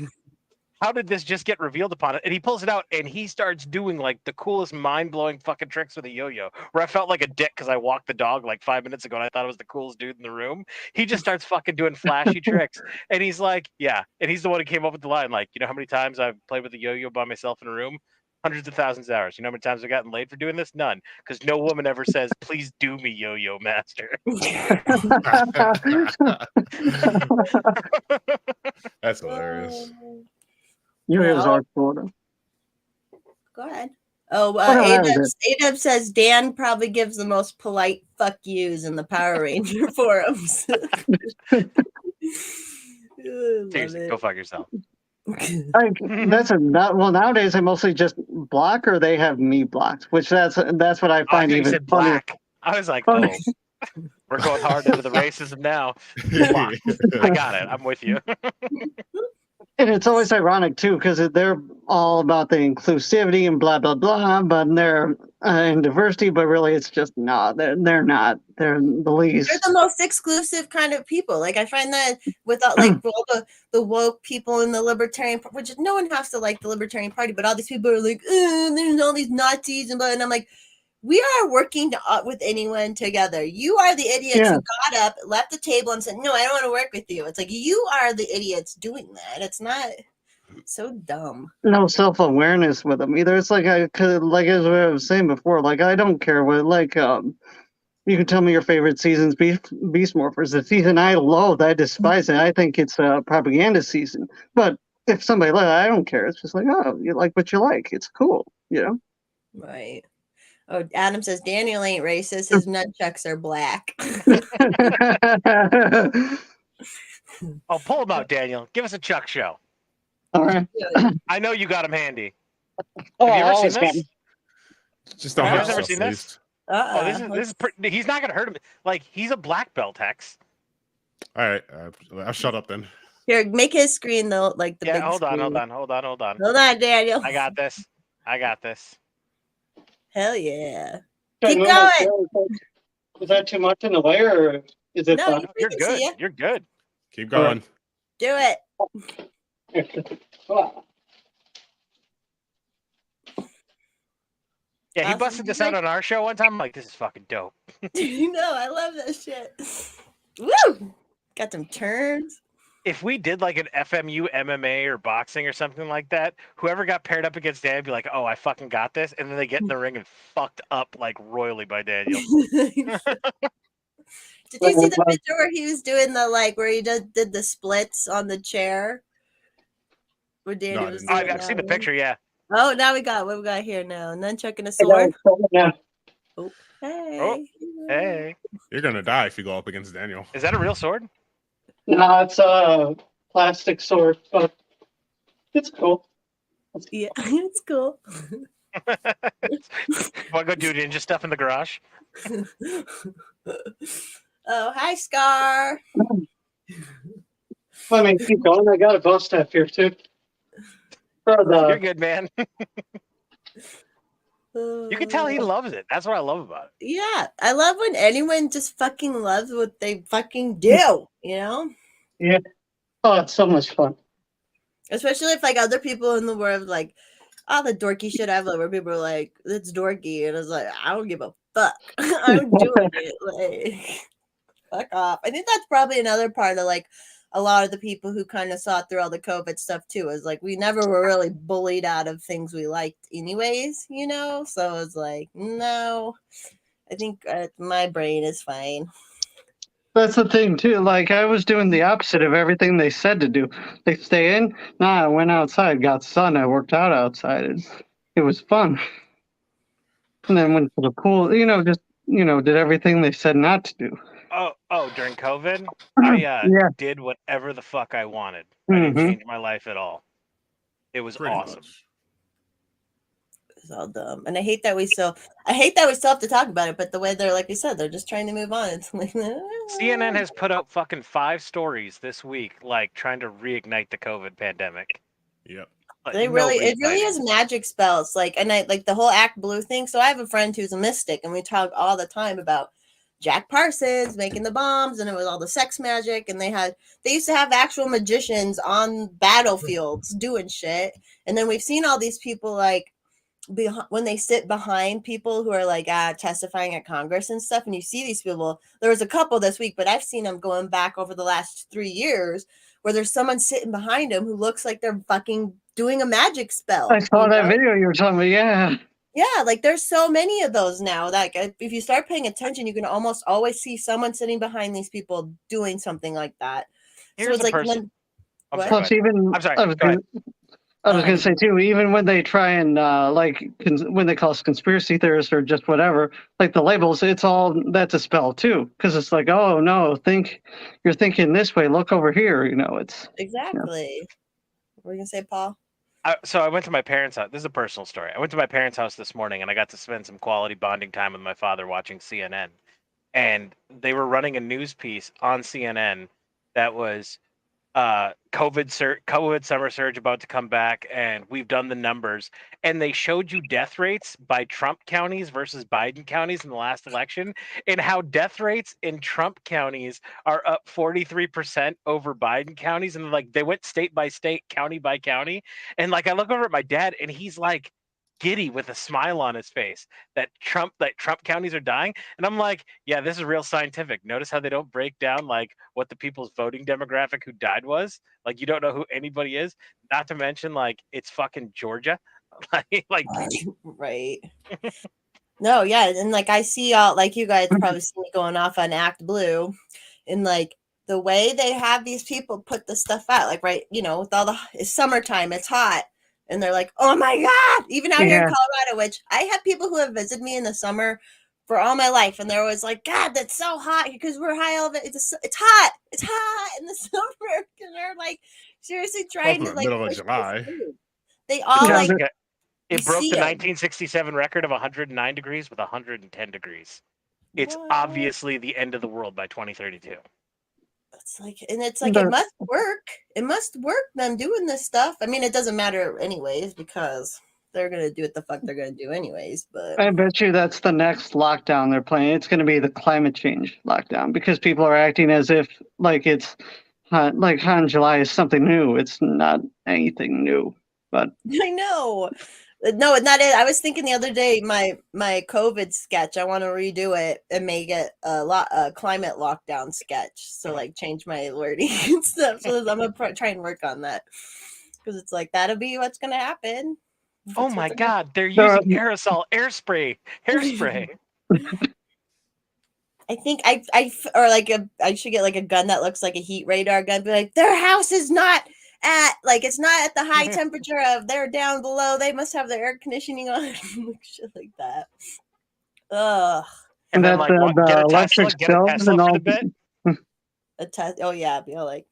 how did this just get revealed upon it? And he pulls it out and he starts doing like the coolest mind-blowing fucking tricks with a yo-yo where I felt like a dick because I walked the dog like 5 minutes ago and I thought I was the coolest dude in the room. He just starts fucking doing flashy tricks. And he's like, yeah. And he's the one who came up with the line, like, you know how many times I've played with a yo-yo by myself in a room? Hundreds of thousands of hours. You know how many times I've gotten laid for doing this? None. Because no woman ever says, please do me, yo-yo master. That's hilarious. Yo-yos Well, are cool. go ahead. Oh, Oh, no, that was Adub says Dan probably gives the most polite fuck yous in the Power Ranger forums. Love Seriously, it. go fuck yourself. Nowadays I mostly just block or they have me blocked, which that's what I Oh, I find thought you even said funnier. black. I was like, Funny. oh, we're going hard into the racism now. Block. I got it. I'm with you. And it's always ironic too, because they're all about the inclusivity and blah blah blah, but they're in diversity. But really, it's just not. They're not. They're the They're least. the most exclusive kind of people. Like I find that without like all the woke people in the libertarian, which no one has to like the libertarian party, but all these people are like, there's all these Nazis and I'm like, we are working with anyone together. You are the idiots who got up, left the table, and said, "No, I don't want to work with you." It's like you are the idiots doing that. It's not so dumb. No self-awareness with them either. It's like like as I was saying before, like I don't care what you can tell me your favorite season's Beast Morphers. The season I loathe, I despise it. I think it's a propaganda season. But if somebody like I don't care. It's just like, oh, you like what you like. It's cool, Right. Oh, Adam says Daniel ain't racist. His nunchucks are black. Oh, pull him out, Daniel. Give us a Chuck show. All right. I know you got him handy. Oh, Have you I ever always seen get this? 'em. Just don't Have you hurt ever yourself, seen please. this? Oh, this is he's not gonna hurt him. Like he's a black belt, Hex. All right, I'll shut up then. Here, make his screen though, like the big Hold on. screen. Hold on, Daniel. I got this. Hell yeah. Keep going. Is that too much in the way, or is it No, fine? we You're can see good. you. You're good. Keep going. Do it. Wow. Yeah, he Awesome. busted this out on our show one time. I'm like, this is fucking dope. You know, I love that shit. Woo! Got some turns. If we did like an FMU MMA or boxing or something like that, whoever got paired up against Daniel would be like, oh, I fucking got this. And then they get in the ring and fucked up like royally by Daniel. Did you see the picture where he was doing the where he did the splits on the chair? Where Danny I was didn't doing see I've that seen the one? picture, yeah. Oh, now what we got here now? Nunchuck and a I got sword. it now. Oh, hey. Hey. You're gonna die if you go up against Daniel. Is that a real sword? No, it's a plastic sword, but it's cool. Yeah, it's cool. Want to go do ninja stuff in the garage? Oh, hi, Scar. I mean, keep going. I got a bow staff here too. For You're the good, man. You can tell he loves it. That's what I love about it. Yeah, I love when anyone just fucking loves what they fucking do, you know? yeah. Oh, it's so much fun. Especially if like other people in the world like all the dorky shit I've loved where people are like, it's dorky, and it's like, I don't give a fuck. I'm doing it. Like, fuck off. I think that's probably another part of like a lot of the people who kind of saw through all the COVID stuff too. Is like we never were really bullied out of things we liked, anyways, you know? So it's like, no, I think my brain is fine. That's the thing too. Like I was doing the opposite of everything they said to do. They stay in. Nah, I went outside, got sun. I worked out outside. It was fun. And then went to the pool. Just did everything they said not to do. Oh, during COVID, I Yeah. did whatever the fuck I wanted. I didn't Mm-hmm. change my life at all. It was Pretty awesome. much. It's all dumb, and I hate that we still have to talk about it. But the way they're like we said, they're just trying to move on. It's like CNN has put out fucking 5 stories this week, like trying to reignite the COVID pandemic. Yep. Like, it really is magic spells. Like, and I like the whole Act Blue thing. So I have a friend who's a mystic, and we talk all the time about Jack Parsons making the bombs, and it was all the sex magic. And they used to have actual magicians on battlefields doing shit. And then we've seen all these people like when they sit behind people who are like testifying at Congress and stuff, and you see these people. There was a couple this week, but I've seen them going back over the last 3 years where there's someone sitting behind them who looks like they're fucking doing a magic spell. I saw that video you were talking about. Yeah. Yeah, like there's so many of those now that if you start paying attention, you can almost always see someone sitting behind these people doing something like that. Here's so it's a like person. what? Plus, even I'm sorry. I was Go ahead. going to say too. Even when they try and when they call us conspiracy theorists or just whatever, like the labels, it's all that's a spell too. Because it's like, oh no, you're thinking this way. Look over here. It's Exactly. What were you gonna say, Paul? So I went to my parents' house. This is a personal story. I went to my parents' house this morning, and I got to spend some quality bonding time with my father watching CNN. And they were running a news piece on CNN that was COVID summer surge about to come back, and we've done the numbers. And they showed you death rates by Trump counties versus Biden counties in the last election, and how death rates in Trump counties are up 43% over Biden counties. And like they went state by state, county by county. And like I look over at my dad, and he's like giddy with a smile on his face that Trump counties are dying. And I'm like, yeah, this is real scientific. Notice how they don't break down like what the people's voting demographic who died was. Like you don't know who anybody is. Not to mention like it's fucking Georgia. like Right. No, yeah, and like I see all like you guys probably see me going off on Act Blue, and like the way they have these people put the stuff out, like right, with all it's summertime, it's hot, and they're like, oh my god, even out here in Colorado, which I have people who have visited me in the summer for all my life, and they're always like, God, that's so hot because we're high elevation. It's hot in the summer, and they're like seriously trying to like middle of July. They all like. It broke the 1967 record of 109 degrees with 110 degrees. It's obviously the end of the world by 2032. It's like it must work. It must work them doing this stuff. I mean, it doesn't matter anyways because they're gonna do what the fuck they're gonna do anyways. But I bet you that's the next lockdown they're playing. It's going to be the climate change lockdown because people are acting as if like it's like hot in July is something new. It's not anything new. But I know. No, not it. I was thinking the other day, my COVID sketch. I want to redo it and make it a climate lockdown sketch. So like change my wording and stuff. So I'm gonna try and work on that because it's like that'll be what's gonna happen. Oh That's what my they're gonna- God, they're There using aerosol, hairspray. I think or like I should get like a gun that looks like a heat radar gun. Be like, their house is not at like it's not at the high temperature of they're down below. They must have their air conditioning on. Shit like that. Ugh. And then that like get the a Tesla, electric get a stoves Tesla and for all. the bit. A test. Oh yeah, be like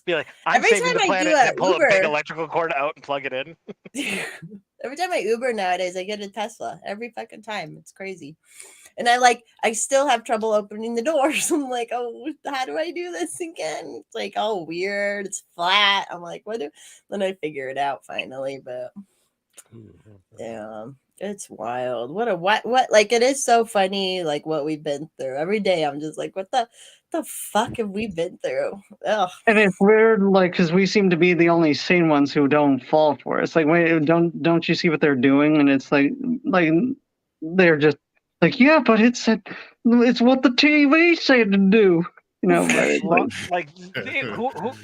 Be like, I'm every saving time the I do planet, and pull a big Uber. electrical cord out and plug it in. Every time I Uber nowadays, I get a Tesla. Every fucking time. It's crazy. And I still have trouble opening the doors. I'm like, oh, how do I do this again? It's like, oh, weird. It's flat. I'm like, what do? Then I figure it out finally. But yeah, it's wild. What? Like, it is so funny. Like what we've been through every day. I'm just like, what the fuck have we been through? Ugh. And it's weird, like, because we seem to be the only sane ones who don't fall for it. It's like, wait, don't you see what they're doing? And it's like they're just like, yeah, but it's what the TV said to do, you know. But it's like,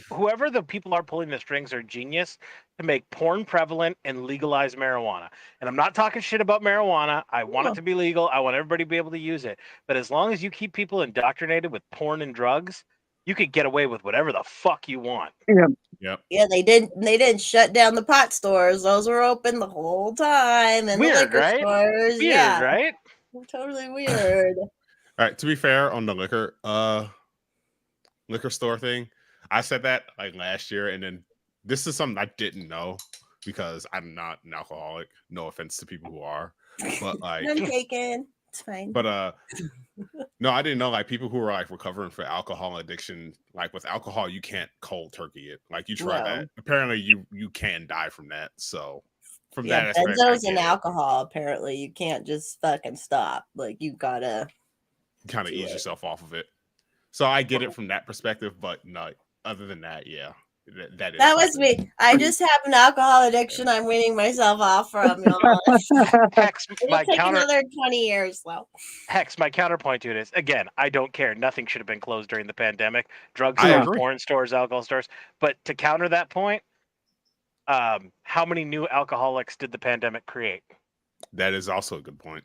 Whoever the people are pulling the strings are genius to make porn prevalent and legalize marijuana. And I'm not talking shit about marijuana. I want it to be legal. I want everybody to be able to use it. But as long as you keep people indoctrinated with porn and drugs, you could get away with whatever the fuck you want. Yep. Yeah, they didn't shut down the pot stores. Those were open the whole time, and Weird, the liquor right? stores. Weird, yeah, right? totally weird. All right. To be fair, on the liquor store thing, I said that like last year, and then this is something I didn't know because I'm not an alcoholic. No offense to people who are, but like I'm taken. It's fine. But no, I didn't know like people who were like recovering for alcohol addiction, like with alcohol, you can't cold turkey it. Like you try that. Apparently you can die from that. So from that aspect, benzos and alcohol, apparently you can't just fucking stop. Like you gotta kind of ease yourself off of it. So I get it from that perspective, but no, other than that, yeah. That was me. I just have an alcohol addiction I'm weaning myself off from, y'all. Hex, It'll take another 20 years, though. Hex, my counterpoint to it is, again, I don't care. Nothing should have been closed during the pandemic. Drugstores, porn stores, alcohol stores. But to counter that point, how many new alcoholics did the pandemic create? That is also a good point.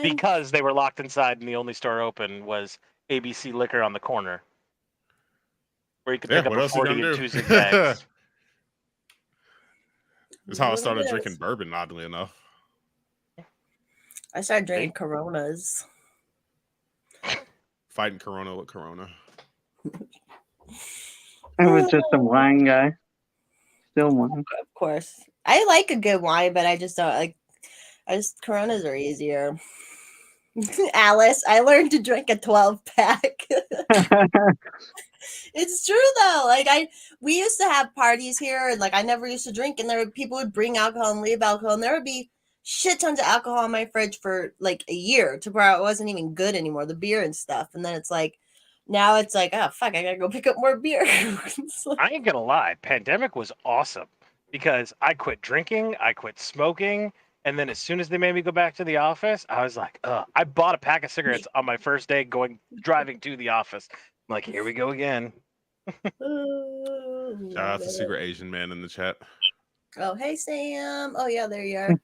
Because they were locked inside and the only store open was ABC Liquor on the corner. Where you could pick up a 40 and 2 zig bags. That's how I started drinking bourbon, oddly enough. I started drinking Coronas. Fighting Corona with Corona. I was just a wine guy. Still wine. Of course. I like a good wine, but I just don't like Coronas are easier. Alice, I learned to drink a 12-pack. It's true though. Like we used to have parties here, and like I never used to drink, and there were people would bring alcohol and leave alcohol, and there would be shit tons of alcohol in my fridge for like a year to where it wasn't even good anymore, the beer and stuff. And then it's like now it's like, oh fuck, I gotta go pick up more beer. I ain't gonna lie, pandemic was awesome because I quit drinking, I quit smoking. And then as soon as they made me go back to the office, I was like, I bought a pack of cigarettes on my first day driving to the office. I'm like, here we go again. Shout out to Secret Asian Man in the chat. Oh, hey, Sam. Oh, yeah, there you are.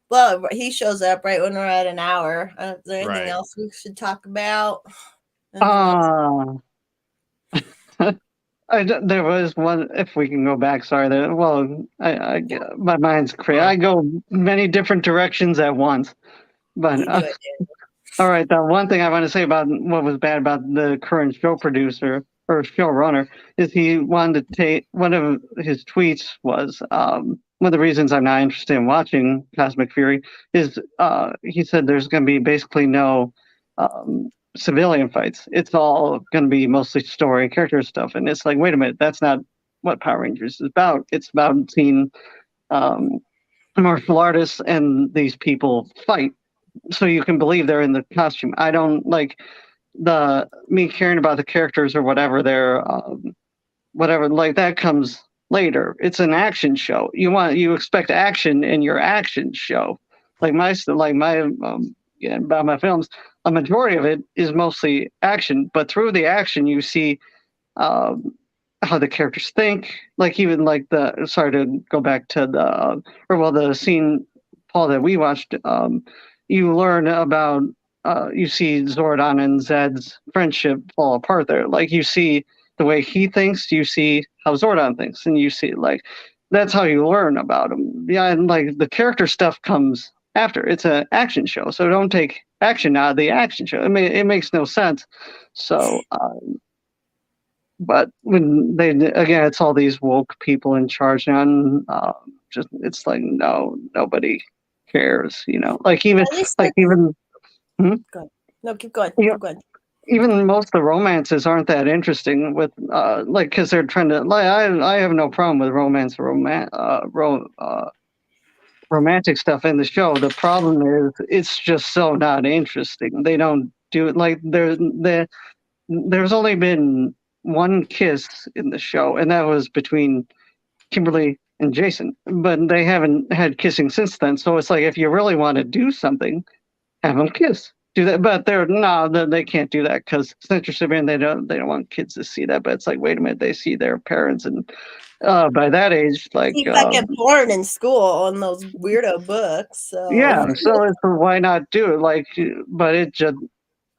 Well, he shows up right when we're at an hour. Is there anything else we should talk about? There was one, if we can go back, sorry. My mind's crazy. I go many different directions at once. But all right, the one thing I want to say about what was bad about the current show producer or showrunner is he wanted to take, one of his tweets was, one of the reasons I'm not interested in watching Cosmic Fury is he said there's going to be basically no civilian fights. It's all going to be mostly story character stuff. And it's like, wait a minute, that's not what Power Rangers is about. It's about seeing martial artists and these people fight, so you can believe they're in the costume. I don't like the me caring about the characters or whatever they're whatever like that comes later. It's an action show. You expect action in your action show. Yeah, about my films, a majority of it is mostly action, but through the action you see um, how the characters think. Like even like the sorry to go back to the scene, Paul, that we watched. You learn about you see Zordon and Zed's friendship fall apart there. Like you see the way he thinks, you see how Zordon thinks, and you see like that's how you learn about him. Yeah, and like the character stuff comes after. It's an action show, so don't take action out of the action show. It makes no sense. So but when they again, it's all these woke people in charge now, and just it's like no, nobody cares, you know. Like even At least like like even hmm? go ahead. No, keep going. you know, Keep going. even most of the romances aren't that interesting with like because they're trying to like I have no problem with romantic stuff in the show. The problem is it's just so not interesting. They don't do it like there's only been one kiss in the show, and that was between Kimberly and Jason. But they haven't had kissing since then. So it's like if you really want to do something, have them kiss. Do that, but they can't do that because censorship, and they don't want kids to see that. But it's like, wait a minute, they see their parents, and by that age, like See fucking porn in school in those weirdo books. So yeah, so it's why not do it? Like, but it just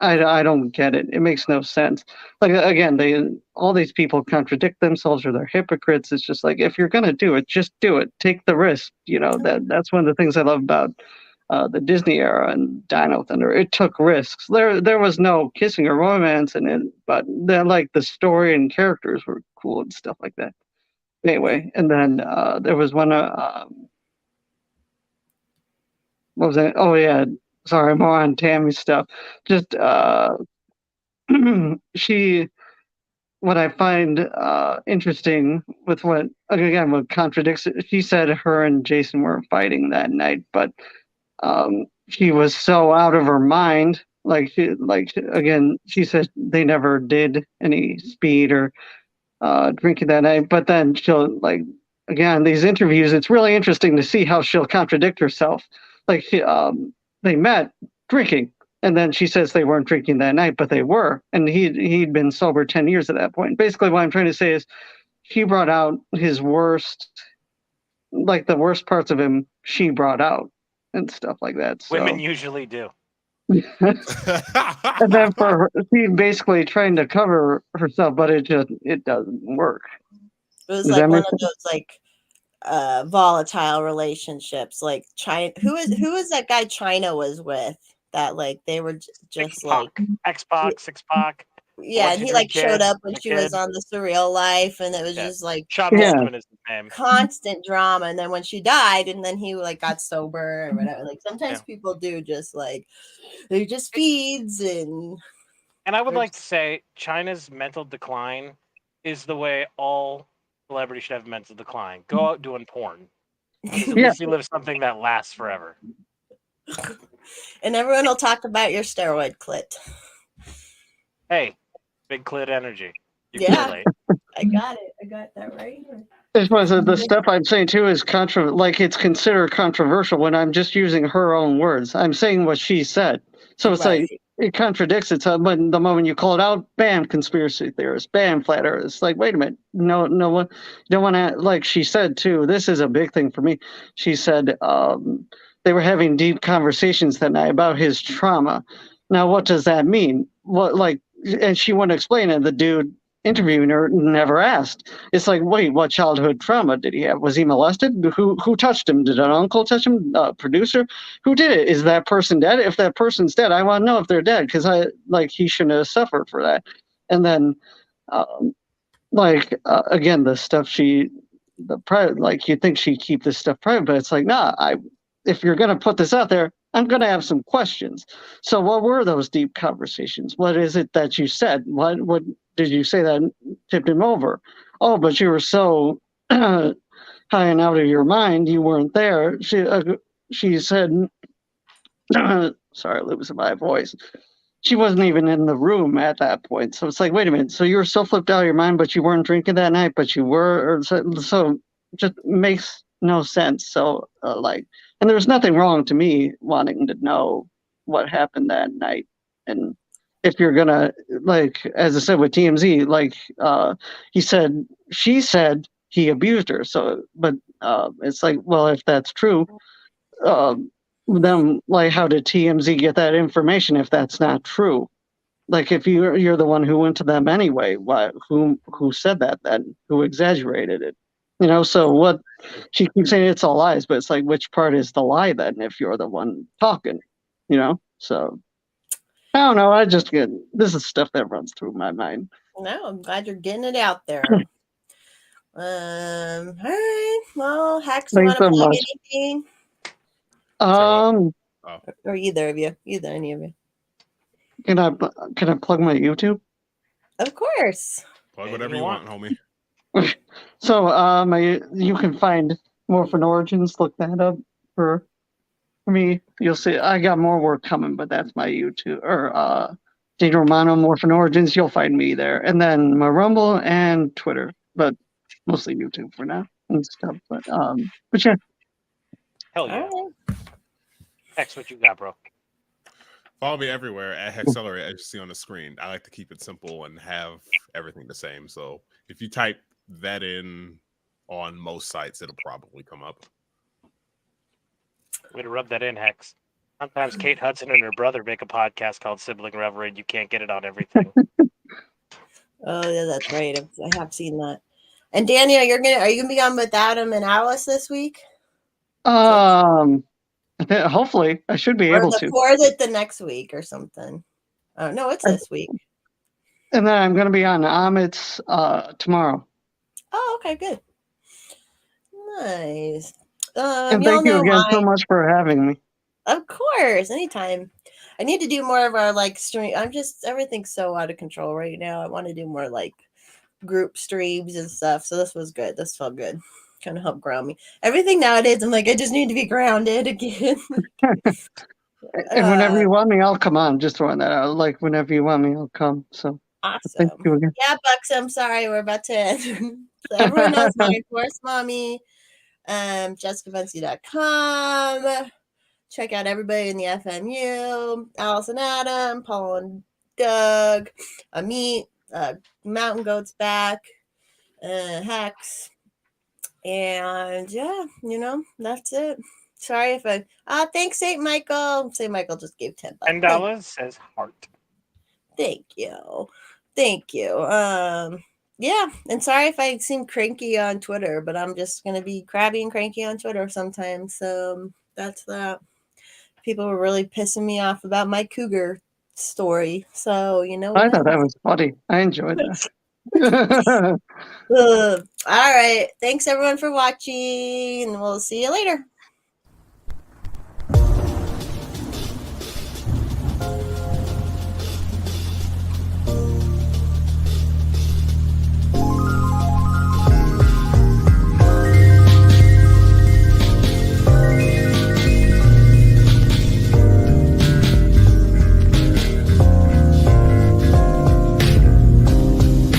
I don't get it. It makes no sense. Like again, all these people contradict themselves or they're hypocrites. It's just like if you're gonna do it, just do it. Take the risk. You know that's one of the things I love about the Disney era and Dino Thunder. It took risks. There was no kissing or romance in it, but then like the story and characters were cool and stuff like that. Anyway, and then there was one. What was that? Oh yeah, sorry, more on Tammy's stuff. Just she what I find interesting with what contradicts it, she said her and Jason were fighting that night, but she was so out of her mind. Again, she said they never did any speed or drinking that night, but then she'll like again these interviews. It's really interesting to see how she'll contradict herself. Like they met drinking, and then she says they weren't drinking that night, but they were, and he'd been sober 10 years at that point. Basically, what I'm trying to say is she brought out his worst, like the worst parts of him. She brought out and stuff like that. So. Women usually do. And then for her, she basically trying to cover herself, but it doesn't work. it was Does like that one make of sense? those like volatile relationships. Like China, who is that guy China was with? That like they were just like X-Pac, Six-Pac. yeah, and he like showed up when she was on the Surreal Life, and it was just like Sean Yeah. Waldman is his name. constant drama. And then when she died, and then he like got sober or whatever. Like sometimes Yeah. people do just like they just feeds and. And I would like to say China's mental decline is the way all celebrities should have mental decline. Go out doing porn. Because at Yeah. least you live something that lasts forever. And everyone will talk about your steroid clit. Hey, big clit energy. You Yeah. can relate. I got it. I got that right here. This was the stuff I'm saying too is it's considered controversial when I'm just using her own words. I'm saying what she said, so it's Right. like it contradicts itself. But the moment you call it out, bam, conspiracy theorist, bam, flat earth. It's like, wait a minute, no one, you don't want to. Like she said too, this is a big thing for me. She said they were having deep conversations that night about his trauma. Now, what does that mean? What like, and she wouldn't explain it. The dude interviewing her never asked. It's like, wait, what childhood trauma did he have? Was he molested? Who touched him? Did an uncle touch him? Producer? Who did it? Is that person dead? If that person's dead, I want to know if they're dead because he shouldn't have suffered for that. And then, again, the stuff the private, like you think she'd keep this stuff private, but it's like, nah. If you're gonna put this out there, I'm gonna have some questions. So, what were those deep conversations? What is it that you said? What did you say that tipped him over? "Oh, but you were so high and out of your mind, you weren't there." She said, "Sorry, losing my voice." She wasn't even in the room at that point. So it's like, wait a minute. So you were so flipped out of your mind, but you weren't drinking that night, but you were. Or so just makes no sense. So and there's nothing wrong to me wanting to know what happened that night. And if you're gonna as I said with TMZ, she said he abused her. So, but it's like, well, if that's true, then how did TMZ get that information if that's not true? If you're the one who went to them anyway, who said that then? Who exaggerated it? So what she keeps saying it's all lies, but it's like, which part is the lie then if you're the one talking? So I don't know. This is stuff that runs through my mind. No, I'm glad you're getting it out there. All right. Well, Hex, you want Thanks to so plug much. anything? Or either of you, any of you. Can I plug my YouTube? Of course. Plug whatever you want, homie. So you can find Morphin Origins. Look that up for me. You'll see I got more work coming, but that's my YouTube or Dane Romano Morphin Origins. You'll find me there, and then my Rumble and Twitter, but mostly YouTube for now and stuff. But yeah. Hell yeah. Right. Hex, what you got, bro? Follow me everywhere at Hexcelerate, as you see on the screen. I like to keep it simple and have everything the same. So if you type that in on most sites, it'll probably come up. Way to rub that in, Hex. Sometimes Kate Hudson and her brother make a podcast called Sibling Reverie, and you can't get it on everything. Oh yeah, that's right. I have seen that. And Daniel, are you gonna be on with Adam and Alice this week? Hopefully, I should be or able to. Or is it the next week or something? Oh no, it's this week. And then I'm going to be on Amit's tomorrow. Oh, okay, good. Nice. And thank you again so much for having me. Of course, anytime. I need to do more of our stream. Everything's so out of control right now. I want to do more group streams and stuff. So this was good. This felt good. Kind of helped ground me. Everything nowadays, I'm like, I just need to be grounded again. And whenever you want me, I'll come on. Just throwing that out. Whenever you want me, I'll come. So awesome. Thank you again. Yeah, Bucks. I'm sorry, we're about to end. So everyone knows my Force Mommy. JessicaVenci.com. Check out everybody in the FMU. Alice and Adam, Paul and Doug, Amit, Mountain Goat's back, Hex. And yeah, that's it. Sorry if thanks, St. Michael. St. Michael just gave $10. $10 says heart. Thank you. Yeah, and sorry if I seem cranky on Twitter, but I'm just gonna be crabby and cranky on Twitter sometimes. So that's that. People were really pissing me off about my cougar story. So I thought that was funny. I enjoyed that. All right. Thanks everyone for watching, and we'll see you later.